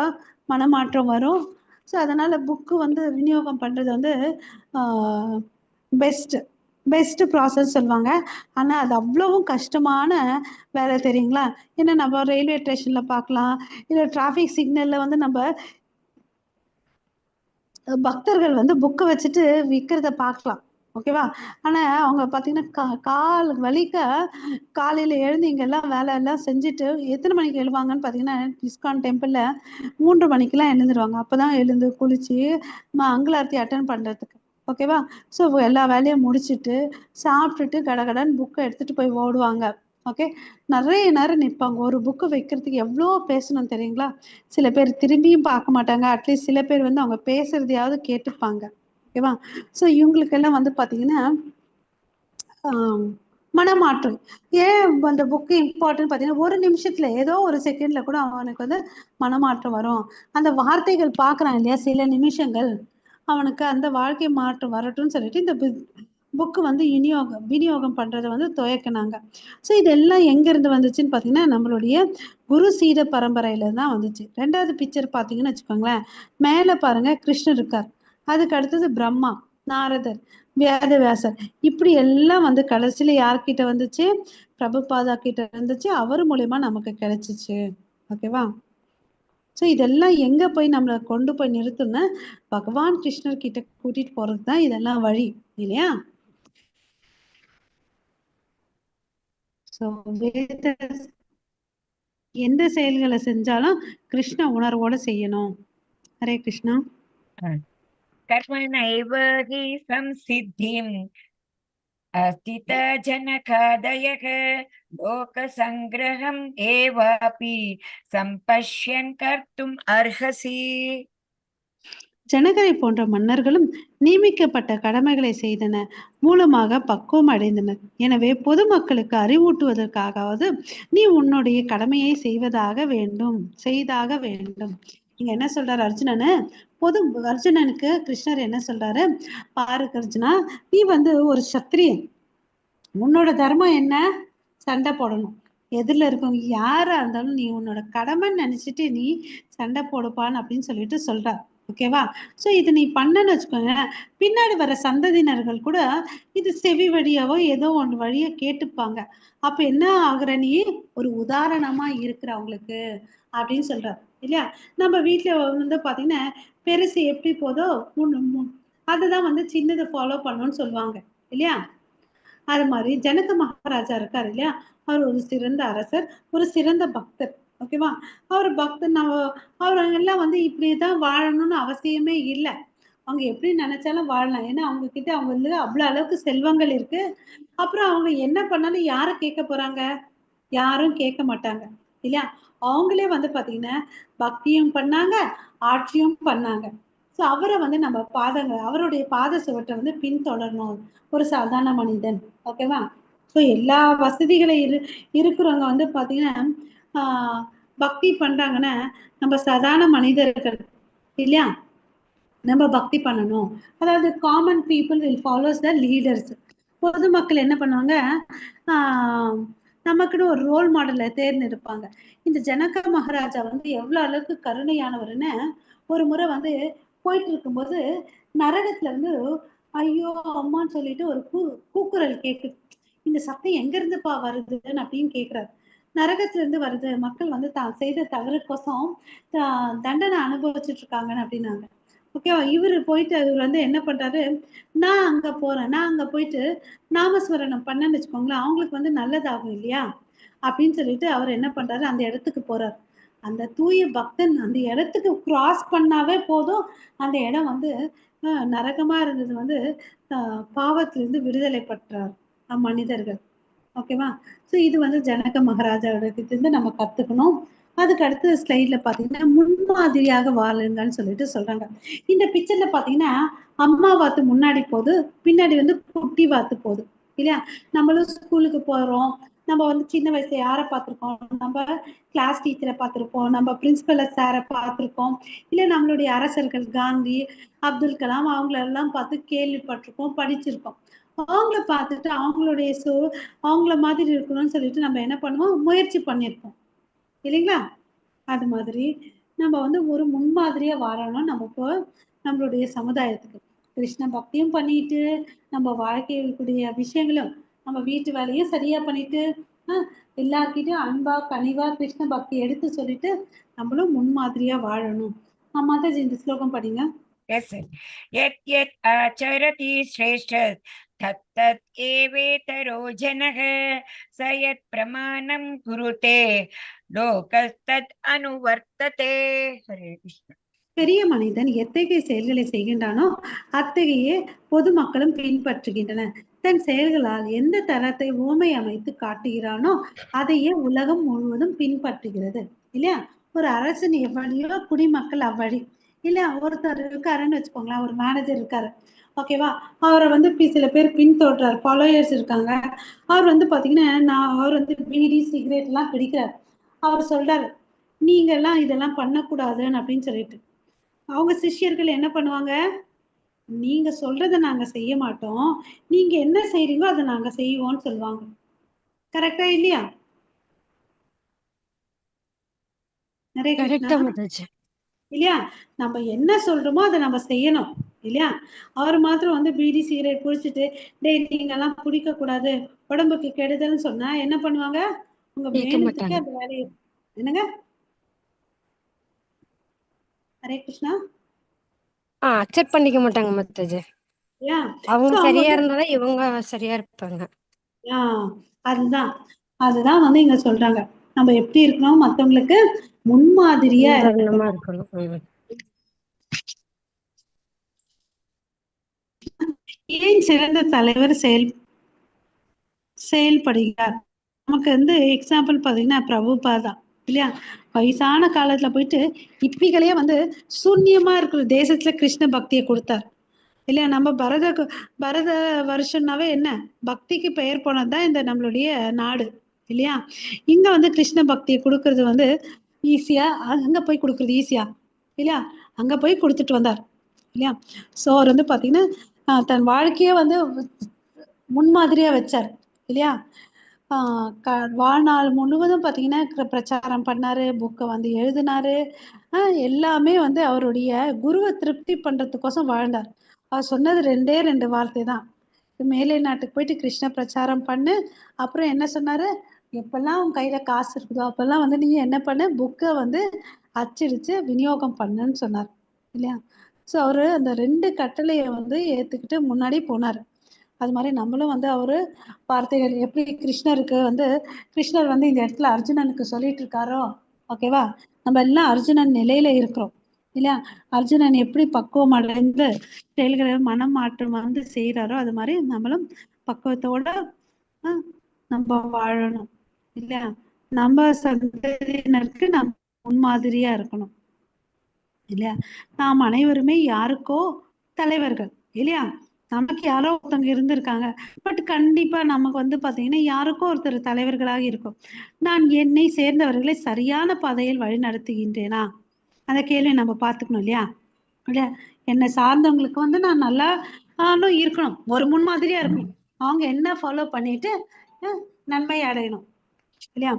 மனமாற்றம் வரும். ஸோ அதனால புக்கு வந்து விநியோகம் பண்றது வந்து பெஸ்ட் பெஸ்ட் ப்ராசஸ் சொல்லுவாங்க. ஆனா அது அவ்வளவும் கஷ்டமான வேலை தெரியுங்களா? ஏன்னா நம்ம ரயில்வே ஸ்டேஷன்ல பார்க்கலாம், இல்லை டிராஃபிக் சிக்னல்ல வந்து நம்ம பக்தர்கள் வந்து புக்கை வச்சுட்டு விற்கிறத பார்க்கலாம். ஓகேவா? ஆனா அவங்க பார்த்தீங்கன்னா கால் வலிக்க காலையில எழுந்து இங்கெல்லாம் வேலை எல்லாம் செஞ்சுட்டு எத்தனை மணிக்கு எழுவாங்கன்னு பார்த்தீங்கன்னா இஸ்கான் டெம்பிள்ல 3 மணிக்கெல்லாம் எழுந்துருவாங்க. அப்பதான் எழுந்து குளிச்சு அங்கலார்த்தி அட்டன் பண்றதுக்கு. ஓகேவா? ஸோ எல்லா வேலையும் முடிச்சுட்டு சாப்பிட்டுட்டு கடகடன்னு புக்கை எடுத்துட்டு போய் ஓடுவாங்க. ஓகே, நிறைய நேரம் நிற்பாங்க. ஒரு புக்கு வைக்கிறதுக்கு எவ்வளோ பேசணும் தெரியுங்களா? சில பேர் திரும்பியும் பார்க்க மாட்டாங்க. அட்லீஸ்ட் சில பேர் வந்து அவங்க பேசுறதையாவது கேட்டுப்பாங்க. ஓகேவா? ஸோ இவங்களுக்கெல்லாம் வந்து பார்த்தீங்கன்னா மனமாற்றம். ஏன் அந்த புக்கு இம்பார்ட்டன்ட் பார்த்தீங்கன்னா ஒரு நிமிஷத்துல ஏதோ ஒரு செகண்ட்ல கூட அவனுக்கு வந்து மனமாற்றம் வரும். அந்த வார்த்தைகள் பார்க்குறான் இல்லையா, சில நிமிஷங்கள் அவனுக்கு அந்த வாழ்க்கை மாற்றம் வரட்டும்னு சொல்லிட்டு இந்த புக்கு வந்து விநியோகம் பண்றதை வந்து துவக்கினாங்க. ஸோ இதெல்லாம் எங்கேருந்து வந்துச்சுன்னு பார்த்தீங்கன்னா நம்மளுடைய குரு சீட பரம்பரையில தான் வந்துச்சு. 2வது பிக்சர் பார்த்தீங்கன்னு வச்சுக்கோங்களேன், மேலே பாருங்க கிருஷ்ணர் இருக்கார், அதுக்கு அடுத்தது பிரம்மா, நாரதர், வேதவியாசர், இப்படி எல்லாம் வந்து கடைசியில யார்கிட்ட வந்துச்சு, பிரபுபாதா கிட்ட இருந்துச்சு. அவர் மூலியமா நமக்கு கிடைச்சிச்சு. ஓகேவா? ஸோ இதெல்லாம் எங்க போய் நம்மளை கொண்டு போய் நிறுத்தும்னா பகவான் கிருஷ்ணர் கிட்ட கூட்டிட்டு போறது தான் இதெல்லாம் வழி இல்லையா? ஸோ எந்த செயல்களை செஞ்சாலும் கிருஷ்ண உணர்வோட செய்யணும். ஹரே கிருஷ்ணா. कर्मणैव हि संसिद्धिम् अस्थितजनकादयः लोकसङ्ग्रहम् एवापि सम्पश्यन् कर्तुम् अर्हसि. ஜனகரை போன்ற மன்னர்களும் நியமிக்கப்பட்ட கடமைகளை செய்தன மூலமாக பக்குவம் அடைந்தனர். எனவே பொதுமக்களுக்கு அறிவூட்டுவதற்காகவது நீ உன்னுடைய கடமையை செய்தாக வேண்டும். இங்க என்ன சொல்றாரு அர்ஜுனனு, அர்ஜுனனுக்கு கிருஷ்ணர் என்ன சொல்றாரு, பாரு அர்ஜுனா, நீ வந்து ஒரு சத்திரியன், உன்னோட தர்மம் என்ன, சண்டை போடணும். எதிரில் இருக்கவங்க யாரா இருந்தாலும் நீ உன்னோட கடமைன்னு நினைச்சிட்டு நீ சண்டை போடுப்பான்னு அப்படின்னு சொல்லிட்டு சொல்றார். ஓகேவா? ஸோ இது நீ பண்ணன்னு வச்சுக்கோங்க, பின்னாடி வர சந்ததியினர்கள் கூட இது செவி வழியாவோ ஏதோ ஒன்று வழியா கேட்டுப்பாங்க. அப்ப என்ன ஆகுற, நீ ஒரு உதாரணமா இருக்கிற அவங்களுக்கு அப்படின்னு சொல்றார் இல்லையா? நம்ம வீட்டுல வந்து பாத்தீங்கன்னா பெருசு எப்படி போதோ அதுதான் வந்து சின்னதை ஃபாலோ பண்ணணும்னு சொல்லுவாங்க இல்லையா? அது மாதிரி ஜனக மகாராஜா இருக்காரு இல்லையா, அவர் ஒரு சிறந்த அரசர், ஒரு சிறந்த பக்தர். ஓகேவா? அவர் பக்தர், அவர் எல்லாம் வந்து இப்படிதான் வாழணும்னு அவசியமே இல்லை. அவங்க எப்படி நினைச்சாலும் வாழலாம். ஏன்னா அவங்க கிட்ட அவங்க அவ்வளவு அளவுக்கு செல்வங்கள் இருக்கு. அப்புறம் அவங்க என்ன பண்ணாலும் யாரை கேட்க போறாங்க, யாரும் கேட்க மாட்டாங்க இல்லையா? அவங்களே வந்து பாத்தீங்கன்னா பக்தியும் பண்ணாங்க, ஆட்சியும் பண்ணாங்க. ஸோ அவரை வந்து நம்ம அவருடைய பாத சுவற்றை வந்து பின்தொடரணும் ஒரு சாதாரண மனிதன். ஓகேவா? ஸோ எல்லா வசதிகளும் இருக்கிறவங்க வந்து பாத்தீங்கன்னா பக்தி பண்றாங்கன்னா நம்ம சாதாரண மனிதர்கள் இல்லையா, நம்ம பக்தி பண்ணணும். அதாவது common people will follows the leaders. பொதுமக்கள் என்ன பண்ணுவாங்க, ஆஹ் நமக்குன்னு ஒரு ரோல் மாடலை தேர்ந்தெடுப்பாங்க. இந்த ஜனக மகாராஜா வந்து எவ்வளவு அளவுக்கு கருணையானவர்னு ஒரு முறை வந்து போயிட்டு இருக்கும்போது நரகத்துல இருந்து ஐயோ அம்மான்னு சொல்லிட்டு ஒரு கூக்குரல் கேக்குது. இந்த சத்தம் எங்க இருந்துப்பா வருதுன்னு அப்படின்னு கேக்குறாரு. நரகத்துல இருந்து வருது, மக்கள் வந்து தான் செய்த தவறுக்கோசம் தண்டனை அனுபவிச்சுட்டு இருக்காங்கன்னு அப்படின்னாங்க. ஓகேவா, இவர் வந்து என்ன பண்றாரு, நான் அங்க போறேன், நான் அங்க போயிட்டு நாமஸ்மரணம் பண்ணேன்னு வச்சுக்கோங்களேன், அவங்களுக்கு வந்து நல்லதாகும் இல்லையா அப்படின்னு சொல்லிட்டு அவர் என்ன பண்றாரு, அந்த இடத்துக்கு போறாரு. அந்த தூய பக்தன் அந்த இடத்துக்கு கிராஸ் பண்ணாவே போதும், அந்த இடம் வந்து நரகமா இருந்தது வந்து பாவத்திலிருந்து விடுதலை பெற்றார் மனிதர்கள். ஓகேவா. ஸோ இது வந்து ஜனக மகாராஜாவோட இருந்து நம்ம கத்துக்கணும். அதுக்கு அடுத்த ஸ்லைட்ல பாத்தீங்கன்னா முன்மாதிரியாக வாழுங்கன்னு சொல்லிட்டு சொல்றாங்க. இந்த பிக்சர்ல பாத்தீங்கன்னா அம்மா வாத்து முன்னாடி போகுது, பின்னாடி வந்து குட்டி வாத்து போகுது இல்லையா. நம்மளும் ஸ்கூலுக்கு போறோம், நம்ம வந்து சின்ன வயசுல யாரை பார்த்திருக்கோம், நம்ம கிளாஸ் டீச்சரை பார்த்திருப்போம், நம்ம பிரின்சிபல் சாரை பார்த்திருக்கோம், இல்ல நம்மளுடைய அரசர்கள் காந்தி, அப்துல் கலாம் அவங்களெல்லாம் பார்த்து கேள்விப்பட்டிருக்கோம், படிச்சிருக்கோம். அவங்கள பார்த்துட்டு அவங்களுடைய அவங்கள மாதிரி இருக்கணும்னு சொல்லிட்டு நம்ம என்ன பண்ணுவோம், முயற்சி பண்ணியிருப்போம் இல்லைங்களா. அது மாதிரி நம்ம வந்து ஒரு முன்மாதிரியா வாழணும். நமக்கு நம்மளுடைய சமுதாயத்துக்கு கிருஷ்ண பக்தியும் பண்ணிட்டு, நம்ம வாழ்க்கையுடைய விஷயங்களும், நம்ம வீட்டு வேலையும் சரியா பண்ணிட்டு, எல்லார்கிட்டயும் அன்பா கனிவா கிருஷ்ண பக்தி எடுத்து சொல்லிட்டு நம்மளும் முன்மாதிரியா வாழணும். மாதாஜி இந்த ஸ்லோகம் படிங்க. Yes sir. யத் யத் ஆச்சரதி ஸ்ரேஷ்ட தத்தத் ஏவேதரோ ஜனக சயத் பிரமாணம் குருதே லோகஸ்தத் அனுவர்த்ததே. ஹரே கிருஷ்ணா. பெரிய மனிதன் எத்தகைய செயல்களை செய்கின்றானோ அத்தகைய பொதுமக்களும் பின்பற்றுகின்றனர். தன் செயல்களால் எந்த தரத்தை ஓமை அமைத்து காட்டுகிறானோ அதையே உலகம் முழுவதும் பின்பற்றுகிறது இல்லையா. ஒரு அரசன் எவ்வளியோ குடிமக்கள் அவ்வழி இல்லையா. ஒருத்தர் இருக்காருன்னு வச்சுக்கோங்களேன், ஒரு மேனேஜர் இருக்காரு ஓகேவா, அவரை வந்து சில பேர் பின்தொடர்றாரு, ஃபாலோயர்ஸ் இருக்காங்க. அவர் வந்து பாத்தீங்கன்னா அவர் வந்து பீடி சிகரெட் எல்லாம் பிடிக்கிறார். அவர் சொல்றாரு நீங்க எல்லாம் இதெல்லாம் பண்ணக்கூடாதுன்னு அப்படின்னு சொல்லிட்டு அவங்க சிஷ்யர்கள் என்ன பண்ணுவாங்க, நீங்க சொல்றத நாங்க செய்ய மாட்டோம், நீங்க என்ன செய்றீங்களோ அதை நாங்க செய்வோம்னு சொல்லுவாங்க. கரெக்டா இல்லையா? ஹரே கிருஷ்ணா. கரெக்டா மாதாஜி. இல்லையா, நம்ம என்ன சொல்றோமோ அதை நம்ம செய்யணும் இல்லையா. அவர் மாத்திரம் வந்து பீடி சிகரெட் குடிச்சிட்டு டேய் நீங்க எல்லாம் குடிக்க கூடாது, உடம்புக்கு கெடுதல்னு சொன்னா என்ன பண்ணுவாங்க, உங்க கேட்க மேனத்துக்கு மாட்டாங்க. அந்த வேலையை என்னங்க. ஹரே கிருஷ்ணா. அக்செப்ட் பண்ணிக்க மாட்டாங்க மாதாஜி. இல்லையா. அவங்க சோ அவங்க சரியா வந்து இருந்தாலும் இவங்க சரியா இருப்பாங்க. அதுதான் அதுதான் வந்து இங்க சொல்றாங்க, நம்ம எப்படி இருக்கணும், மத்தவங்களுக்கு முன்மாதிரியா உதாரணமா இருக்கணும். இருக்கணும். ஏன் சிறந்த தலைவர் செயல்படுகிறார். நமக்கு வந்து எக்ஸாம்பிள் பாத்தீங்கன்னா பிரபுபாதா இல்லையா. வயசான காலத்துல போயிட்டு இப்பிகளே வந்து சூன்யமா இருக்கிற தேசத்துல கிருஷ்ண பக்தியை கொடுத்தார் இல்லையா. நம்ம பரத வருஷம்னாவே என்ன, பக்திக்கு பெயர் போனதுதான் இந்த நம்மளுடைய நாடு இல்லையா. இங்க வந்து கிருஷ்ண பக்தியை கொடுக்கறது வந்து ஈஸியா, அங்க போய் கொடுக்கறது ஈஸியா இல்லையா. அங்க போய் கொடுத்துட்டு வந்தார் இல்லையா. சோ அவர் வந்து பாத்தீங்கன்னா தன் வாழ்க்கைய வந்து முன்மாதிரியா வச்சார் இல்லையா. வாழ்நாள் முழுவதும் பாத்தீங்கன்னா பிரச்சாரம் பண்ணாரு, புக்கை வந்து எழுதினாரு. எல்லாமே வந்து அவருடைய குருவை திருப்தி பண்றதுக்கோசம் வாழ்ந்தார். அவர் சொன்னது ரெண்டு வார்த்தை தான், மேலை நாட்டுக்கு போயிட்டு கிருஷ்ண பிரச்சாரம் பண்ணு. அப்புறம் என்ன சொன்னாரு, எப்பெல்லாம் உன் கையில காசு இருக்குதோ அப்பெல்லாம் வந்து நீ என்ன பண்ணு, புக்கை வந்து அச்சடிச்சு விநியோகம் பண்ணுன்னு சொன்னார் இல்லையா. ஸோ அவரு அந்த 2 கட்டளையை வந்து ஏத்துக்கிட்டு முன்னாடி போனாரு. அது மாதிரி நம்மளும் வந்து அவரு வார்த்தைகள் எப்படி கிருஷ்ணருக்கு வந்து கிருஷ்ணர் வந்து இந்த இடத்துல அர்ஜுனனுக்கு சொல்லிட்டு இருக்காரோ ஓகேவா, நம்ம எல்லாம் அர்ஜுனன் நிலையில இருக்கிறோம் இல்லையா. அர்ஜுனன் எப்படி பக்குவம் அடைந்து செயல்களை மனம் மாற்றம் வந்து செய்யறாரோ அது மாதிரி நம்மளும் பக்குவத்தோட நம்ம வாழணும் இல்லையா. நம்ம சந்ததியினருக்கு நம்ம முன்மாதிரியா இருக்கணும் இல்லையா. நாம் அனைவருமே யாருக்கோ தலைவர்கள் இல்லையா. நமக்கு யாரோ ஒருத்தவங்க இருந்திருக்காங்க. பட் கண்டிப்பா நமக்கு வந்து பாத்தீங்கன்னா, யாருக்கோ ஒருத்தர் தலைவர்களாக இருக்கும். நான் என்னை சேர்ந்தவர்களை சரியான பாதையில் வழிநடத்துகின்றேனா? அந்த கேள்விய நம்ம பார்த்துக்கணும் இல்லையா? இல்ல என்னை சார்ந்தவங்களுக்கு வந்து நான் நல்லா இருக்கணும். ஒரு முன்மாதிரியா இருக்கணும். அவங்க என்ன ஃபாலோ பண்ணிட்டு நன்மை அடையணும் இல்லையா?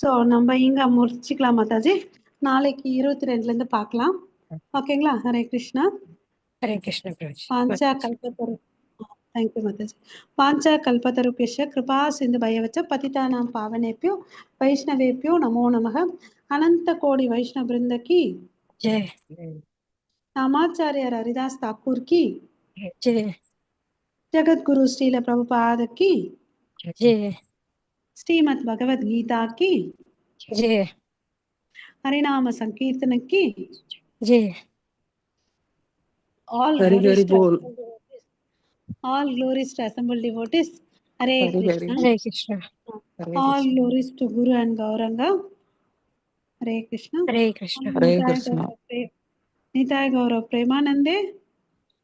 ஸோ நம்ம இங்க முடிச்சுக்கலாம் மாதாஜி. நாளைக்கு 22ல இருந்து பார்க்கலாம். ஓகேங்களா? ஹரே கிருஷ்ணா. ஹரே கிருஷ்ண பிரபுஜி. பாஞ்சா கல்பத்தரு தேங்க்யூ மாதாஜி. பாஞ்சா கல்பத்தருபியஸ்ய கிருபா சிந்து பயவச்ச பதிதானாம் பாவனேப்யோ வைஷ்ணவேப்யோ நமோ நமः. அனந்த கோடி வைஷ்ணவ பிருந்த की ஜெய் रामाचार्य हरिदास ठाकुर की ஜெய் जगत गुरु श्रील प्रभुपाद की ஜெய் श्रीमद् भगवद गीता की ஜெய் हरिनाम संकीर्तन की Jai all Hari glories Hari to Bol. all glories to assembled devotees. Hare Hari Krishna. Hari. Hare Krishna Hare All Krishna. glories to Guru and Gauranga. Hare Krishna. Hare Krishna Hare Nitai Krishna. Gaurav Nitai Gaurav Premanande.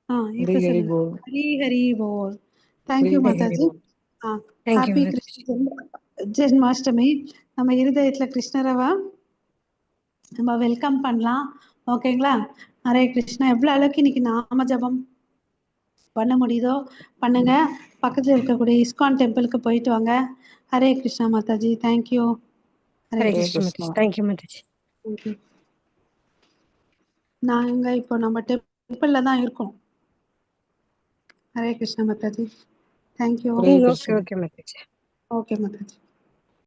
Hari Hari Bol. Hari Hari Bol. Thank Hari you Hari Mataji. Thank you Happy Krishna Janmashtami. நம்ம இருதயத்துல கிருஷ்ணரவா நம்ம welcome பண்ணலாம். ஓகேங்களா? ஹரே கிருஷ்ணா. எவ்வளவு அளவுக்கு இன்னைக்கு நாம ஜபம் பண்ண முடியுதோ பண்ணுங்க. பக்கத்துல இருக்கக்கூடிய இஸ்கான் டெம்பிளுக்கு போயிட்டு வாங்க. Hare Krishna Mataji. Thank you. Hare Hare Hare Krishna Krishna. Mataji. Thank you Mataji. Thank you. நாங்க இப்போ நம்ம டெம்பிள்ல தான் இருக்கோம். Hare Krishna Mataji. Thank you. Hare okay Krishna. Okay Mataji. Okay Mataji.